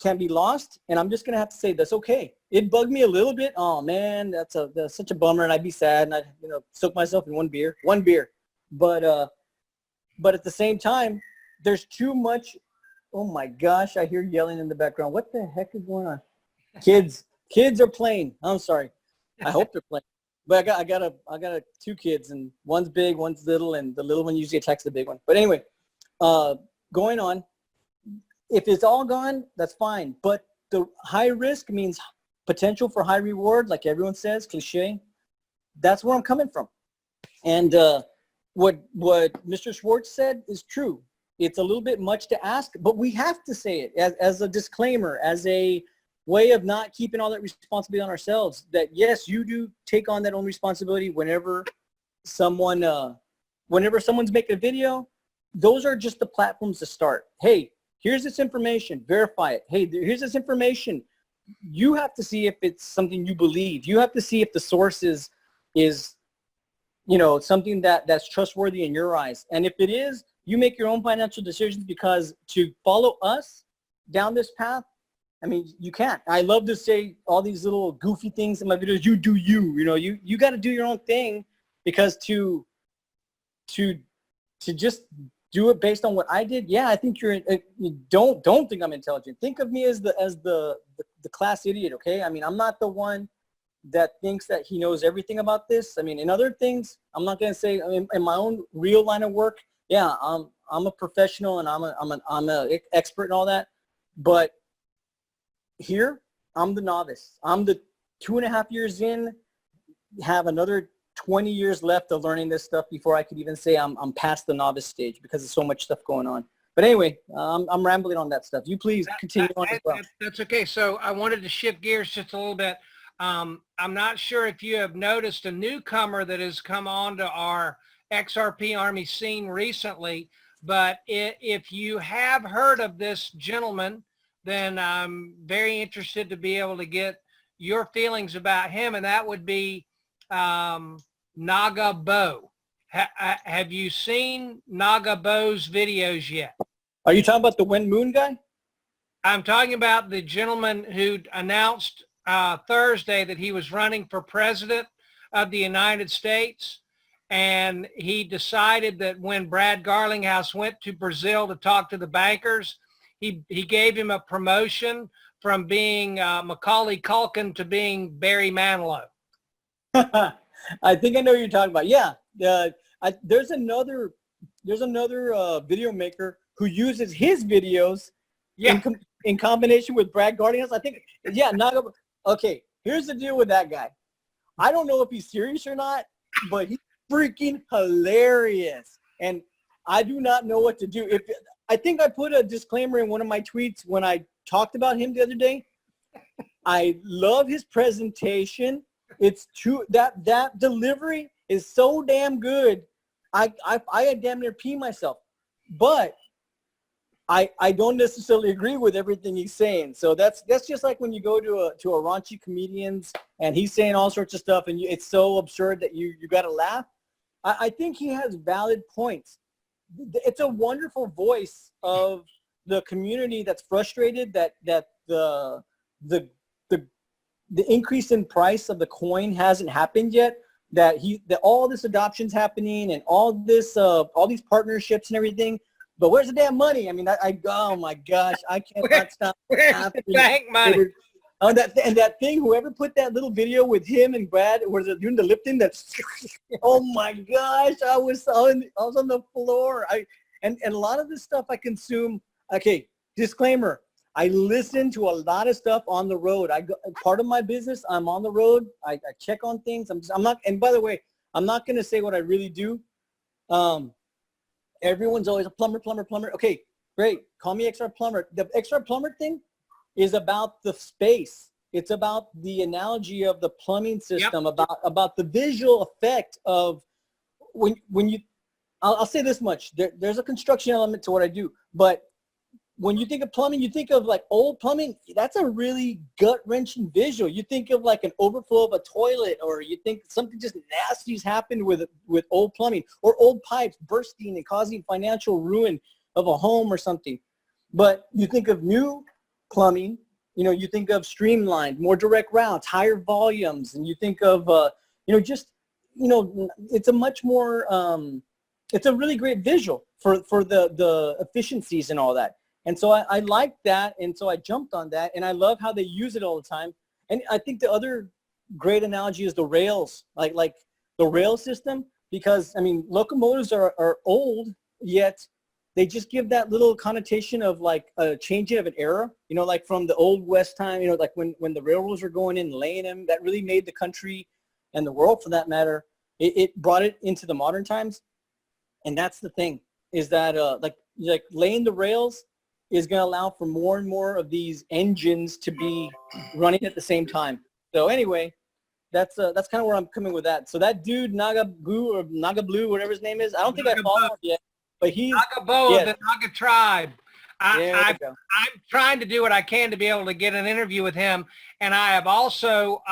can be lost. And I'm just going to have to say that's okay. It bugged me a little bit. Oh man, that's such a bummer. And I'd be sad and I'd, you know, soak myself in one beer. But at the same time, there's too much. Oh my gosh, I hear yelling in the background. What the heck is going on? Kids are playing. I'm sorry. I hope they're playing. But I got two kids, and one's big, one's little, and the little one usually attacks the big one. But anyway, going on. If it's all gone, that's fine. But the high risk means potential for high reward, like everyone says, cliche. That's where I'm coming from. And what Mr. Schwartz said is true. It's a little bit much to ask, but we have to say it as a disclaimer, as a way of not keeping all that responsibility on ourselves, that yes, you do take on that own responsibility whenever someone's making a video. Those are just the platforms to start. Hey, here's this information, verify it. Hey, here's this information. You have to see if it's something you believe. You have to see if the source is you know, something that's trustworthy in your eyes. And if it is, you make your own financial decisions, because to follow us down this path, I mean, you can't. I love to say all these little goofy things in my videos. You do you know, you got to do your own thing, because to just do it based on what I did. Yeah, I think you don't think I'm intelligent. Think of me as the class idiot. Okay. I mean, I'm not the one that thinks that he knows everything about this. I mean, in other things, I'm not going to say, I mean, in my own real line of work, yeah, I'm a professional and I'm an expert and all that. But here, I'm the novice. I'm the 2.5 years in, have another 20 years left of learning this stuff before I could even say I'm past the novice stage, because there's so much stuff going on. But anyway, I'm rambling on that stuff. You please continue on as well. That's okay. So I wanted to shift gears just a little bit. I'm not sure if you have noticed a newcomer that has come on to our XRP Army scene recently, but if you have heard of this gentleman, then I'm very interested to be able to get your feelings about him, and that would be Naga Bo. Have you seen Naga Bo's videos yet? Are you talking about the Wen Moon guy? I'm talking about the gentleman who announced Thursday that he was running for president of the United States. And he decided that when Brad Garlinghouse went to Brazil to talk to the bankers, he gave him a promotion from being Macaulay Culkin to being Barry Manilow. I think I know what you're talking about. Yeah, there's another video maker who uses his videos in combination with Brad Garlinghouse. I think, yeah, okay, here's the deal with that guy. I don't know if he's serious or not, but he's freaking hilarious. And I do not know what to do. I think I put a disclaimer in one of my tweets when I talked about him the other day. I love his presentation. It's true that delivery is so damn good. I damn near pee myself. But I don't necessarily agree with everything he's saying. So that's just like when you go to a raunchy comedian's and he's saying all sorts of stuff and it's so absurd that you got to laugh. I think he has valid points. It's a wonderful voice of the community that's frustrated that the increase in price of the coin hasn't happened yet. that all this adoption's happening and all these partnerships and everything. But where's the damn money? I mean, oh my gosh, I cannot stop laughing. Bank money. Oh, that thing, whoever put that little video with him and Brad, where they're doing the lifting, oh my gosh, I was on the floor. And a lot of this stuff I consume. Okay, disclaimer. I listen to a lot of stuff on the road. Part of my business, I'm on the road. I check on things. I'm not, and by the way, I'm not going to say what I really do. Everyone's always a plumber. Okay, great. Call me XR-Plumber. The XR-Plumber thing is about the space. It's about the analogy of the plumbing system, about the visual effect of when you, I'll say this much. There's a construction element to what I do, but when you think of plumbing, you think of like old plumbing. That's a really gut-wrenching visual. You think of like an overflow of a toilet, or you think something just nasty's happened with old plumbing, or old pipes bursting and causing financial ruin of a home or something. But you think of new plumbing, you think of streamlined, more direct routes, higher volumes, and you think of, it's a much more, it's a really great visual for the efficiencies and all that. And so I like that, and so I jumped on that, and I love how they use it all the time. And I think the other great analogy is the rails, like the rail system, because, I mean, locomotives are old, yet they just give that little connotation of like a changing of an era, like from the old West time, like when the railroads were going in and laying them, that really made the country and the world, for that matter, it brought it into the modern times. And that's the thing, is that like laying the rails is going to allow for more and more of these engines to be running at the same time. So anyway, that's kind of where I'm coming with that. So that dude, Naga Blue, whatever his name is, I don't think I followed him yet, but he's Nagabo of the Naga tribe. I'm trying to do what I can to be able to get an interview with him. And I have also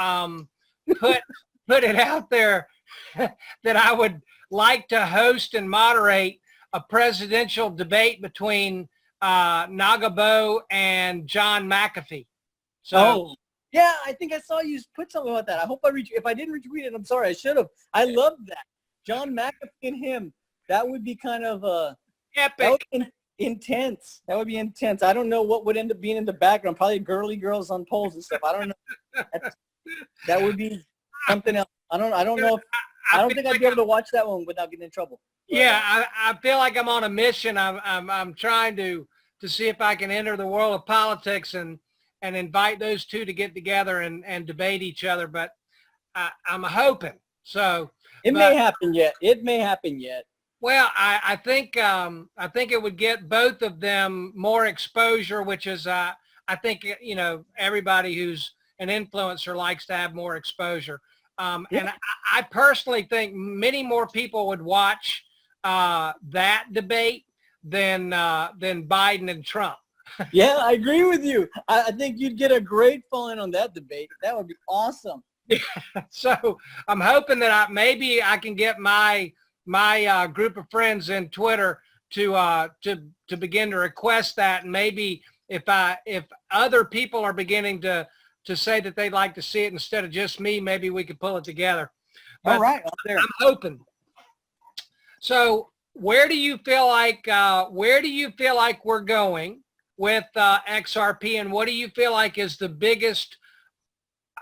put it out there that I would like to host and moderate a presidential debate between Nagabo and John McAfee. So yeah, I think I saw you put something about that. I hope if I didn't retweet it, I'm sorry. I should have. I love that. John McAfee and him. That would be kind of epic. That would be intense. That would be intense. I don't know what would end up being in the background. Probably girly girls on poles and stuff. I don't know. That would be something else. I don't know if I don't think I'd be able to watch that one without getting in trouble. Yeah, I feel like I'm on a mission. I'm trying to see if I can enter the world of politics and invite those two to get together and debate each other. But I'm hoping so. It may happen yet. It may happen yet. Well, I think it would get both of them more exposure, which is I think everybody who's an influencer likes to have more exposure. And I personally think many more people would watch that debate than Biden and Trump. Yeah, I agree with you. I think you'd get a great following on that debate. That would be awesome. So I'm hoping that maybe I can get my group of friends in Twitter to begin to request that, and maybe if other people are beginning to say that they'd like to see it instead of just me, maybe we could pull it together. But all right, I'm hoping. So where do you feel like we're going with XRP, and what do you feel like is the biggest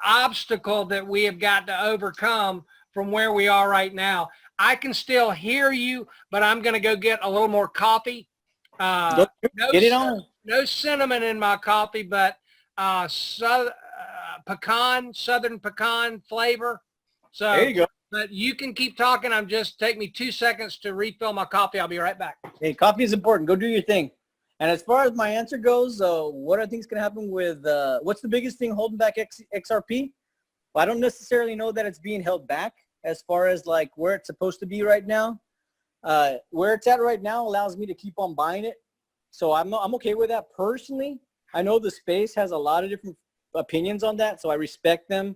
obstacle that we have got to overcome from where we are right now? I can still hear you, but I'm going to go get a little more coffee. Get it on. No cinnamon in my coffee, but southern pecan flavor. So there you go. But you can keep talking. Take me 2 seconds to refill my coffee. I'll be right back. Hey, coffee is important. Go do your thing. And as far as my answer goes, what I think is going to happen with what's the biggest thing holding back XRP? Well, I don't necessarily know that it's being held back as far as like where it's supposed to be right now. Where it's at right now allows me to keep on buying it. So I'm okay with that personally. I know the space has a lot of different opinions on that, so I respect them.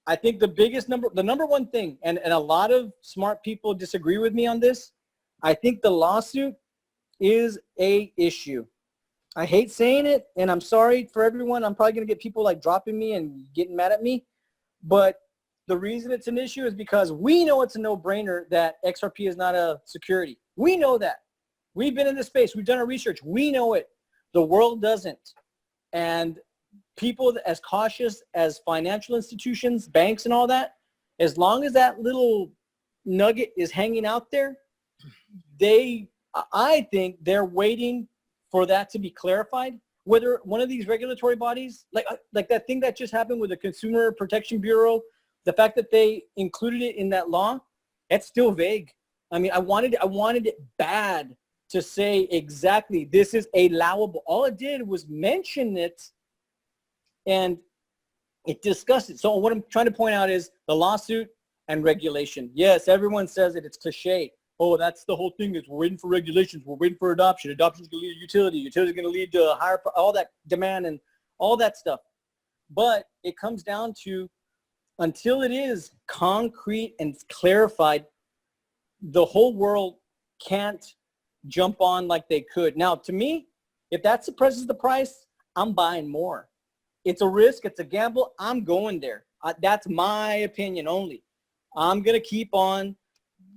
I think the number one thing, and a lot of smart people disagree with me on this, I think the lawsuit is a issue. I hate saying it, and I'm sorry for everyone. I'm probably going to get people like dropping me and getting mad at me, but the reason it's an issue is because we know it's a no-brainer that XRP is not a security. We know that. We've been in this space. We've done our research. We know it. The world doesn't. And people as cautious as financial institutions, banks and all that, as long as that little nugget is hanging out there, I think they're waiting for that to be clarified. Whether one of these regulatory bodies, like that thing that just happened with the Consumer Protection Bureau, the fact that they included it in that law, it's still vague. I mean, I wanted it bad to say exactly this is allowable. All it did was mention it, and it discussed it. So what I'm trying to point out is the lawsuit and regulation. Yes, everyone says it. It's cliche. Oh, that's the whole thing is we're waiting for regulations. We're waiting for adoption. Adoption is going to lead to utility. Utility is going to lead to higher, all that demand and all that stuff. But it comes down to until it is concrete and clarified, the whole world can't jump on like they could. Now, to me, if that suppresses the price, I'm buying more. It's a risk. It's a gamble. I'm going there. That's my opinion only. I'm going to keep on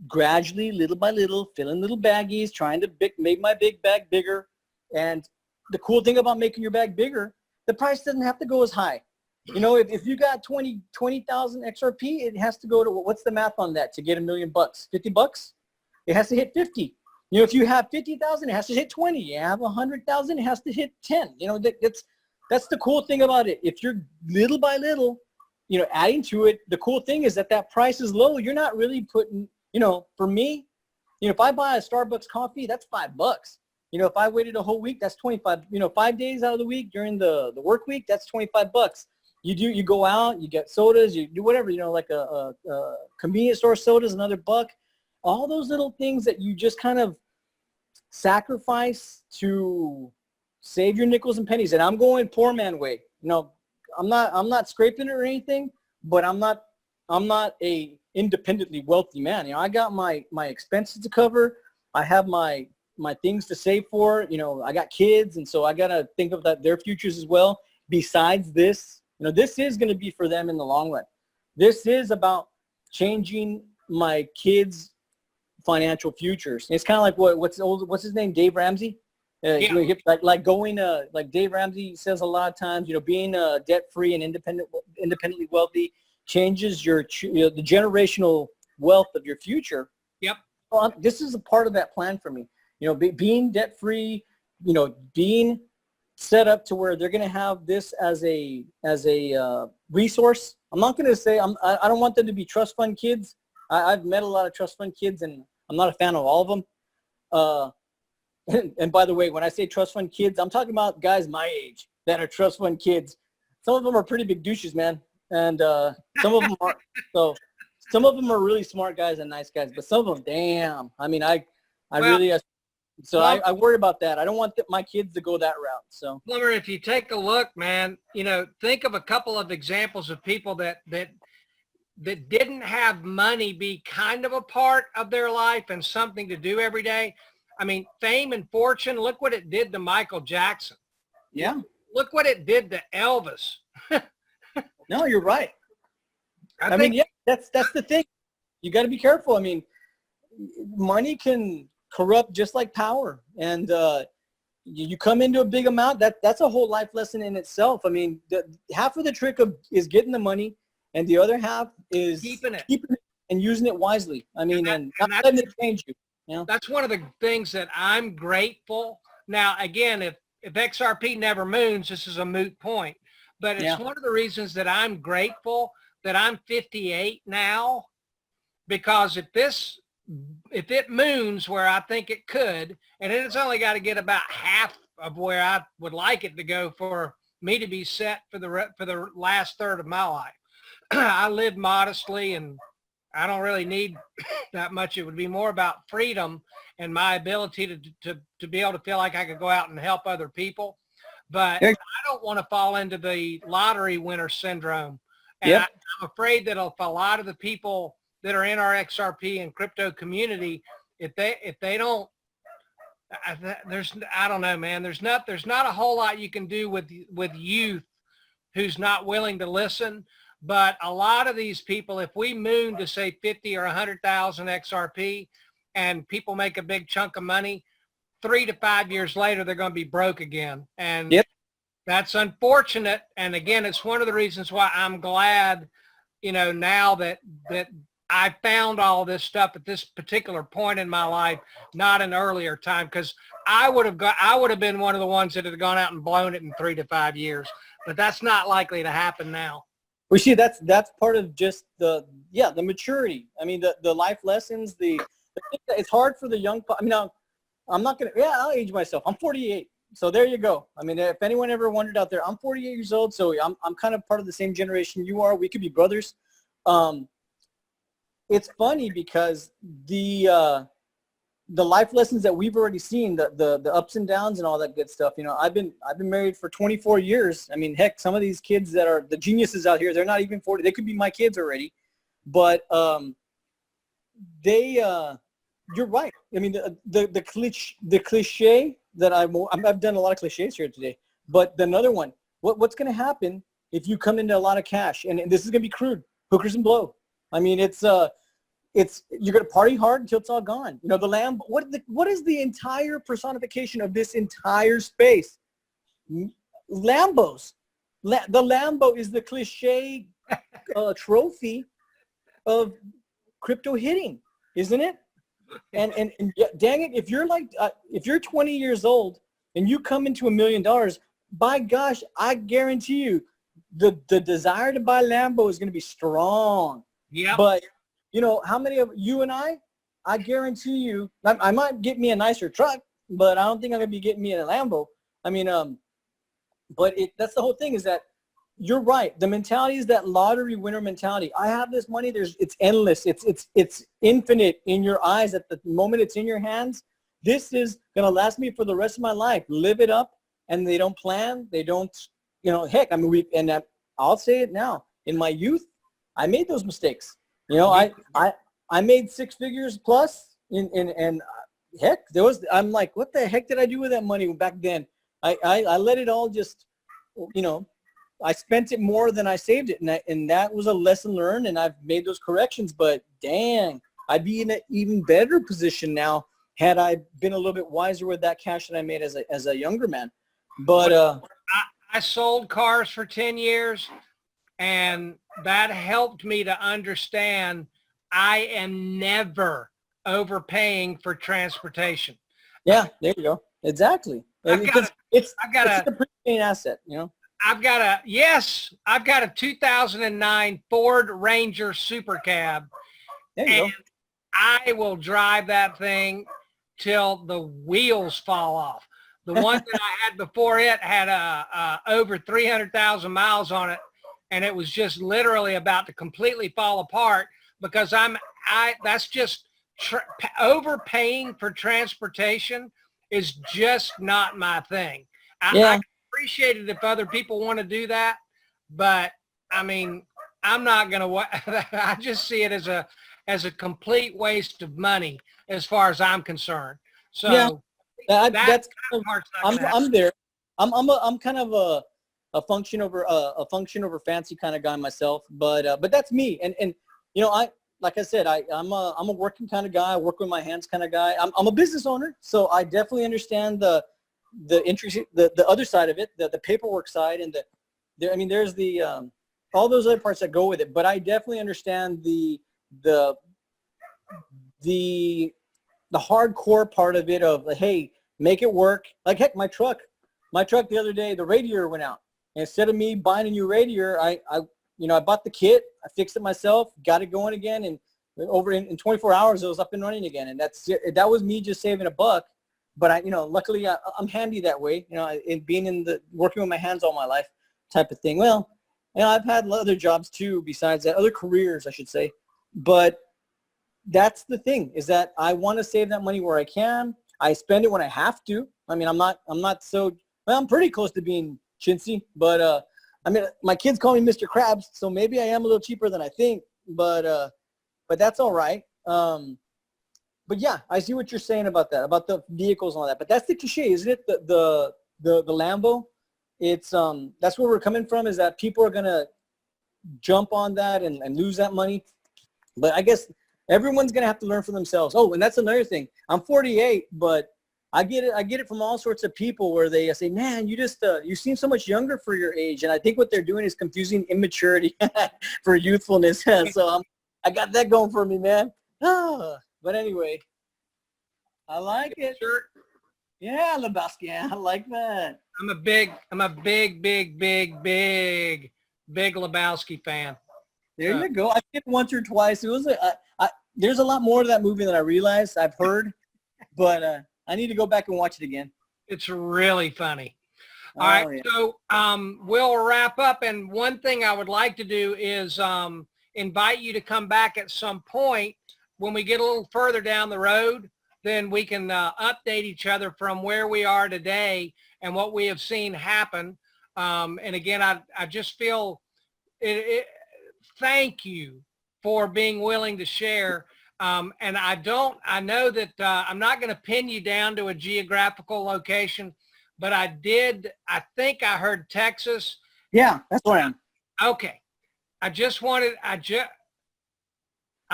gradually, little by little, filling little baggies, trying to make my big bag bigger. And the cool thing about making your bag bigger, the price doesn't have to go as high. You know, if you got 20,000 XRP, it has to go to, what's the math on that to get $1 million? $50? It has to hit 50. You know, if you have 50,000, it has to hit 20. You have 100,000, it has to hit 10. You know, that's the cool thing about it. If you're little by little, you know, adding to it, the cool thing is that price is low. You're not really putting, you know, for me, you know, if I buy a Starbucks coffee, that's $5. You know, if I waited a whole week, that's 25. You know, 5 days out of the week during the work week, that's $25. You go out, you get sodas, you do whatever, you know, like a convenience store soda is another $1. All those little things that you just kind of sacrifice to save your nickels and pennies. And I'm going poor man way. You know, I'm not scraping it or anything, but I'm not a independently wealthy man. You know, I got my expenses to cover. I have my things to save for. You know, I got kids, and so I gotta think of their futures as well. Besides this, you know, this is going to be for them in the long run. This is about changing my kids' financial futures. It's kind of like what's his name, Dave Ramsey. Yeah. You know, like going like Dave Ramsey says a lot of times. You know, being debt-free and independently wealthy changes the generational wealth of your future. Yep. Well, this is a part of that plan for me. You know, being debt-free. You know, being set up to where they're going to have this as a resource. I'm not going to say I don't want them to be trust fund kids. I've met a lot of trust fund kids, and I'm not a fan of all of them. And by the way, when I say trust fund kids, I'm talking about guys my age that are trust fund kids. Some of them are pretty big douches, man, and some of them are. So some of them are really smart guys and nice guys, but some of them, damn. I mean, I really. So I worry about that. I don't want my kids to go that route. So, Plumber, if you take a look, man, you know, think of a couple of examples of people that didn't have money be kind of a part of their life and something to do every day. I mean, fame and fortune, look what it did to Michael Jackson. Yeah. Look what it did to Elvis. No, you're right. I mean, yeah, that's the thing. You got to be careful. I mean, money can corrupt just like power, and you come into a big amount, that's a whole life lesson in itself. I mean, half of the trick is getting the money, and the other half is keeping it and using it wisely. I mean, and not letting it change you. You know? That's one of the things that I'm grateful. Now, again, if XRP never moons, this is a moot point, but it's one of the reasons that I'm grateful that I'm 58 now, because if it moons where I think it could, and it's only got to get about half of where I would like it to go for me to be set for the last third of my life. I live modestly, and I don't really need that much. It would be more about freedom and my ability to be able to feel like I could go out and help other people. But I don't want to fall into the lottery winner syndrome. And I'm afraid that if a lot of the people that are in our XRP and crypto community, if they don't, I don't know, man. There's not a whole lot you can do with youth who's not willing to listen. But a lot of these people, if we moon to say 50 or 100,000 XRP and people make a big chunk of money, 3 to 5 years later, they're going to be broke again. And Yep. that's unfortunate. And again, it's one of the reasons why I'm glad, you know, now that I found all this stuff at this particular point in my life, not an earlier time, because I would have been one of the ones that had gone out and blown it in 3 to 5 years. But that's not likely to happen now. We see that's part of just the maturity. I mean, the life lessons. It's hard for the young. I mean, I'm not gonna. Yeah, I'll age myself. I'm 48. So there you go. I mean, if anyone ever wondered out there, I'm 48 years old. So I'm kind of part of the same generation you are. We could be brothers. It's funny because the life lessons that we've already seen, the ups and downs and all that good stuff. You know, I've been married for 24 years. I mean, heck, some of these kids that are the geniuses out here, they're not even 40. They could be my kids already. But you're right. I mean, the cliche that I've done a lot of cliches here today. But another one, what's going to happen if you come into a lot of cash? And this is going to be crude, hookers and blow. I mean, you're going to party hard until it's all gone. You know, the Lambo, what is the entire personification of this entire space? Lambos. The Lambo is the cliche trophy of crypto hitting, isn't it? And dang it, if you're 20 years old and you come into $1 million, by gosh, I guarantee you the desire to buy Lambo is going to be strong. Yeah. But you know, how many of you and I guarantee you, I might get me a nicer truck, but I don't think I'm going to be getting me a Lambo. I mean, but that's the whole thing, is that you're right. The mentality is that lottery winner mentality. I have this money. It's endless. It's infinite in your eyes. At the moment it's in your hands, this is going to last me for the rest of my life. Live it up. And they don't plan. They don't, you know, heck, I mean, I'll say it now. In my youth, I made those mistakes. You know, I made 6 figures plus and heck, I'm like, what the heck did I do with that money back then? I let it all just, you know, I spent it more than I saved it. And that was a lesson learned, and I've made those corrections. But dang, I'd be in an even better position now had I been a little bit wiser with that cash that I made as a younger man. But I sold cars for 10 years, and that helped me to understand I am never overpaying for transportation. Yeah, there you go. Exactly. It's a appreciating asset, you know. I've got a 2009 Ford Ranger Super Cab. There you go. I will drive that thing till the wheels fall off. The one that I had before it had over 300,000 miles on it, and it was just literally about to completely fall apart because that's just overpaying for transportation is just not my thing. I appreciate it if other people want to do that, but I mean, I'm not going to. I just see it as a complete waste of money as far as I'm concerned. So yeah, that's kind of I'm there. I'm kind of a function over fancy kind of guy myself, but that's me. And you know, like I said, I'm a working kind of guy. I work with my hands kind of guy. I'm a business owner, so I definitely understand the interest, the other side of it, the paperwork side, and there's the all those other parts that go with it. But I definitely understand the hardcore part of it of, hey, make it work. Like, heck, my truck the other day, the radiator went out. And instead of me buying a new radiator, I bought the kit, I fixed it myself, got it going again, and over in 24 hours it was up and running again. And that was me just saving $1. But luckily I'm handy that way, in being working with my hands all my life type of thing. Well, I've had other jobs too, besides that, other careers, I should say. But that's the thing, is that I want to save that money where I can. I spend it when I have to. I mean, I'm pretty close to being chintzy, but my kids call me Mr. Krabs, so maybe I am a little cheaper than I think, but that's all right. But yeah, I see what you're saying about that, about the vehicles and all that. But that's the cliche, isn't it? The Lambo. It's that's where we're coming from, is that people are gonna jump on that and lose that money. But I guess everyone's going to have to learn for themselves. Oh, and that's another thing. I'm 48, but I get it from all sorts of people where they say, man, you seem so much younger for your age. And I think what they're doing is confusing immaturity for youthfulness. So I got that going for me, man. But anyway, I like it. Sure. Yeah, Lebowski. Yeah, I like that. I'm a big Lebowski fan. There you go. I did it once or twice. It was there's a lot more to that movie than I realized. I've heard, but I need to go back and watch it again. It's really funny. All right, yeah. So we'll wrap up. And one thing I would like to do is invite you to come back at some point when we get a little further down the road. Then we can update each other from where we are today and what we have seen happen. And again, I just feel thank you for being willing to share. And I know that I'm not going to pin you down to a geographical location, but I think I heard Texas. Yeah, that's where I am. Okay. I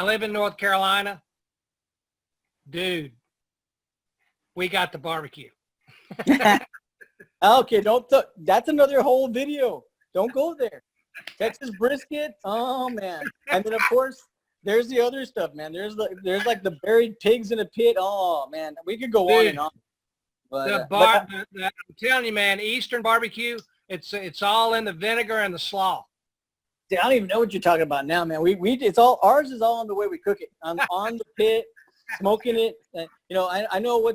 live in North Carolina. Dude, we got the barbecue. Okay, that's another whole video. Don't go there. Texas brisket. Oh man. And then of course there's the other stuff, man. There's like the buried pigs in a pit. Oh man, we could go on and on. But, I'm telling you, man, Eastern barbecue, it's all in the vinegar and the slaw. I don't even know what you're talking about now, man. It's all ours is all on the way we cook it. I'm on the pit, smoking it. I know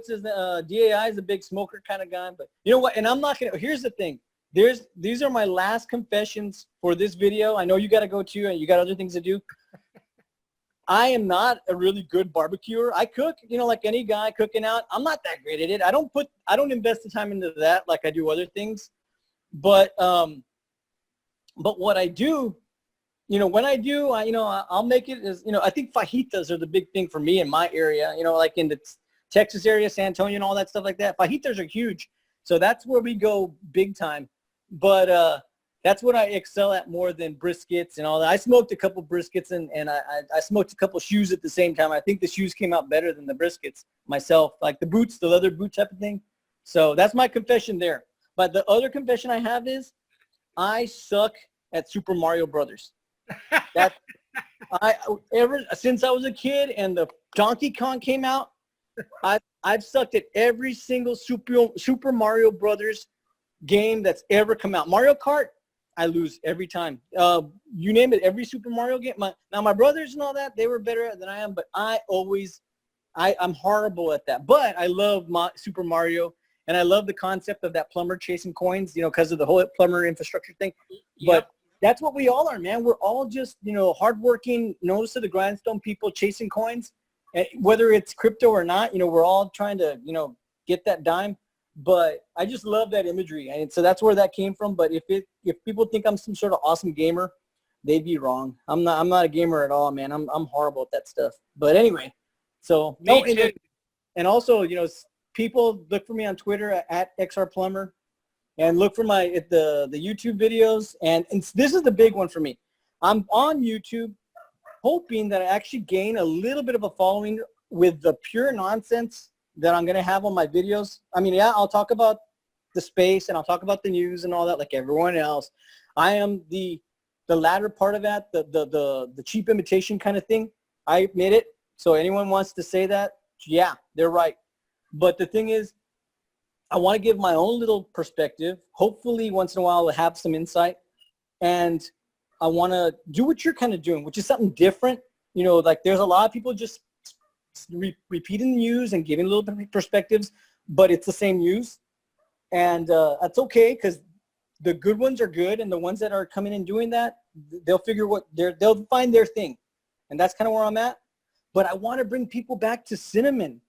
DAI is a big smoker kind of guy, but you know what? And I'm not gonna. Here's the thing. These are my last confessions for this video. I know you got to go too, and you got other things to do. I am not a really good barbecuer. I cook, like any guy cooking out. I'm not that great at it. I don't invest the time into that like I do other things. But what I do, when I do, I'll make it as, I think fajitas are the big thing for me in my area, like in the Texas area, San Antonio and all that stuff like that. Fajitas are huge. So that's where we go big time. But that's what I excel at more than briskets and all that. I smoked a couple briskets and I smoked a couple shoes at the same time. I think the shoes came out better than the briskets myself, like the boots, the leather boot type of thing. So that's my confession there. But the other confession I have is I suck at Super Mario Brothers. Since I was a kid and the Donkey Kong came out, I've sucked at every single Super Mario Brothers game that's ever come out. Mario Kart, I lose every time. You name it, every Super Mario game. My brothers and all that, they were better than I am, but I'm horrible at that. But I love Super Mario, and I love the concept of that plumber chasing coins, because of the whole plumber infrastructure thing. Yep. But that's what we all are, man. We're all just, hardworking, nose to the grindstone people chasing coins. And whether it's crypto or not, we're all trying to, get that dime. But I just love that imagery, and so that's where that came from. But if people think I'm some sort of awesome gamer, they'd be wrong. I'm not a gamer at all, man. I'm horrible at that stuff. But anyway, so and also, people look for me on Twitter at XR-Plumber, and look for the YouTube videos. And this is the big one for me. I'm on YouTube, hoping that I actually gain a little bit of a following with the pure nonsense that I'm going to have on my videos. I mean, yeah, I'll talk about the space and I'll talk about the news and all that like everyone else. I am the latter part of that, the cheap imitation kind of thing. I admit it. So anyone wants to say that, yeah, they're right. But the thing is, I want to give my own little perspective. Hopefully once in a while I'll have some insight. And I want to do what you're kind of doing, which is something different. Like there's a lot of people just repeating the news and giving a little bit of perspectives, but it's the same news. And that's okay, because the good ones are good, and the ones that are coming and doing that, they'll they'll find their thing. And that's kind of where I'm at. But I want to bring people back to Cinnamon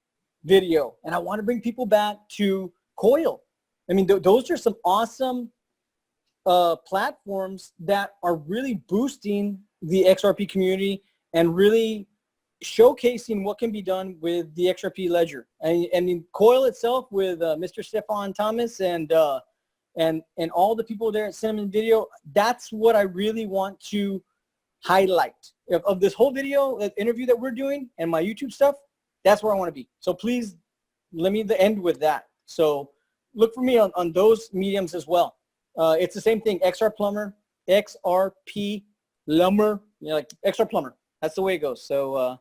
video, and I want to bring people back to Coil. I mean, those are some awesome platforms that are really boosting the XRP community and really showcasing what can be done with the XRP ledger. And in Coil itself with Mr. Stefan Thomas and and all the people there at Cinnamon Video. That's what I really want to highlight of this whole video interview that we're doing and my YouTube stuff. That's where I want to be. So please let me end with that. So look for me on those mediums as well. It's the same thing, XR-Plumber, XRP Plumber, like XR-Plumber. That's the way it goes. So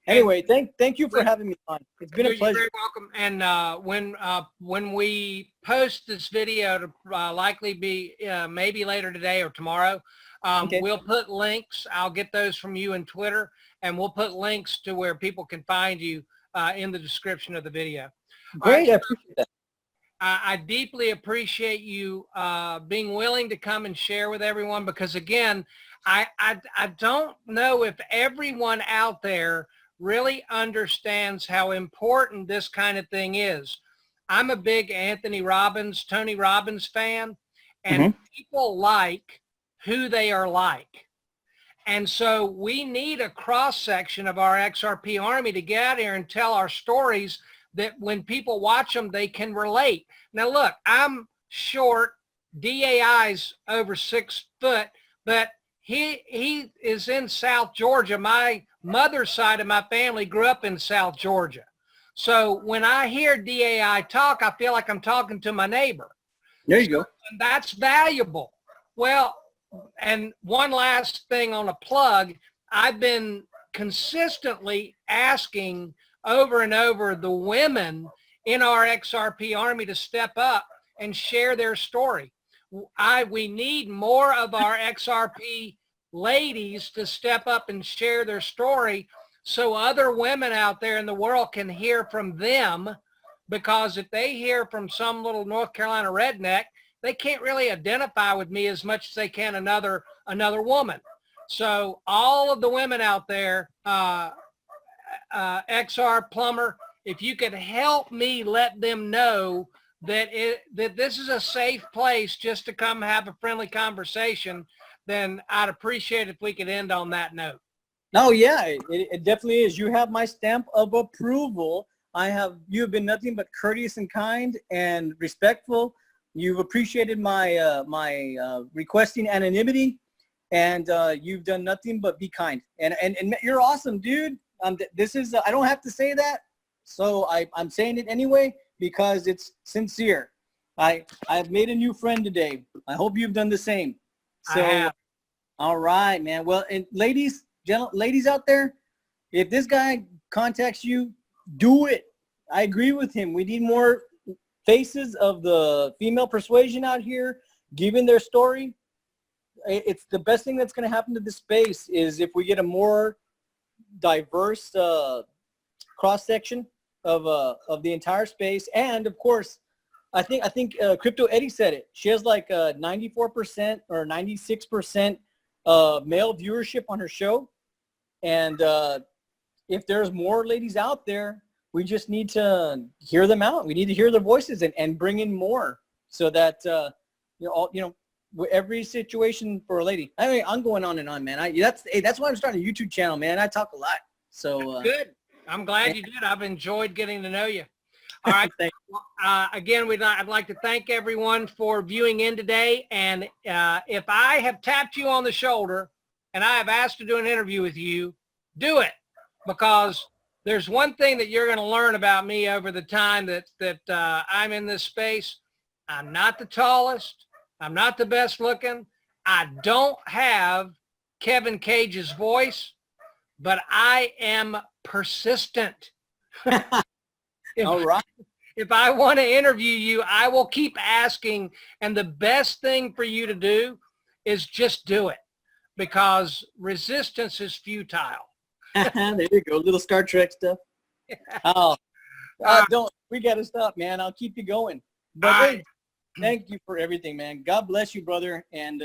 anyway, thank you for having me on. It's been a pleasure. You're very welcome. And when we post this video, to likely be maybe later today or tomorrow, Okay. we'll put links. I'll get those from you in Twitter, and we'll put links to where people can find you in the description of the video. Great, I appreciate that. I deeply appreciate you being willing to come and share with everyone, because again, I don't know if everyone out there really understands how important this kind of thing is. I'm a big Tony Robbins fan, and people like who they are like. And so we need a cross-section of our XRP army to get out here and tell our stories that when people watch them, they can relate. Now, look, I'm short. DAI's over 6 foot, but he is in South Georgia. My mother's side of my family grew up in South Georgia. So when I hear DAI talk, I feel like I'm talking to my neighbor. There you go. And that's valuable. Well, and one last thing on a plug, I've been consistently asking over and over the women in our XRP army to step up and share their story. We need more of our XRP ladies to step up and share their story so other women out there in the world can hear from them, because if they hear from some little North Carolina redneck, they can't really identify with me as much as they can another woman. So all of the women out there, XR-Plumber, if you could help me let them know that this is a safe place just to come have a friendly conversation, then I'd appreciate if we could end on that note. No, yeah, it definitely is. You have my stamp of approval. You have been nothing but courteous and kind and respectful. You've appreciated my requesting anonymity, and you've done nothing but be kind. And you're awesome, dude. This is I don't have to say that, so I'm saying it anyway because it's sincere. I've made a new friend today. I hope you've done the same. So, all right, man. Well, and ladies out there, if this guy contacts you, do it. I agree with him. We need more faces of the female persuasion out here giving their story. It's the best thing that's going to happen to this space is if we get a more diverse cross-section of the entire space. And of course, I think Crypto Eddie said it. She has like 94% or 96% male viewership on her show. And if there's more ladies out there, we just need to hear them out. We need to hear their voices and bring in more so that every situation for a lady. I mean, I'm going on and on, man. That's why I'm starting a YouTube channel, man. I talk a lot. So good. I'm glad you did. I've enjoyed getting to know you. All right. Again, I'd like to thank everyone for viewing in today. And if I have tapped you on the shoulder and I have asked to do an interview with you, do it, because there's one thing that you're going to learn about me over the time that I'm in this space. I'm not the tallest. I'm not the best looking. I don't have Kevin Cage's voice, but I am persistent. All right. If I want to interview you, I will keep asking. And the best thing for you to do is just do it, because resistance is futile. There you go. Little Star Trek stuff. We got to stop, man. I'll keep you going. But hey, thank you for everything, man. God bless you, brother. And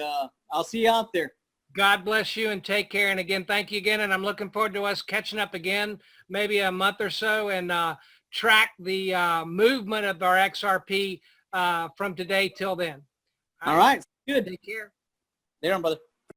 I'll see you out there. God bless you and take care. And again, thank you again. And I'm looking forward to us catching up again, maybe a month or so, and track the movement of our XRP from today till then. All right. Good. Take care. There, brother.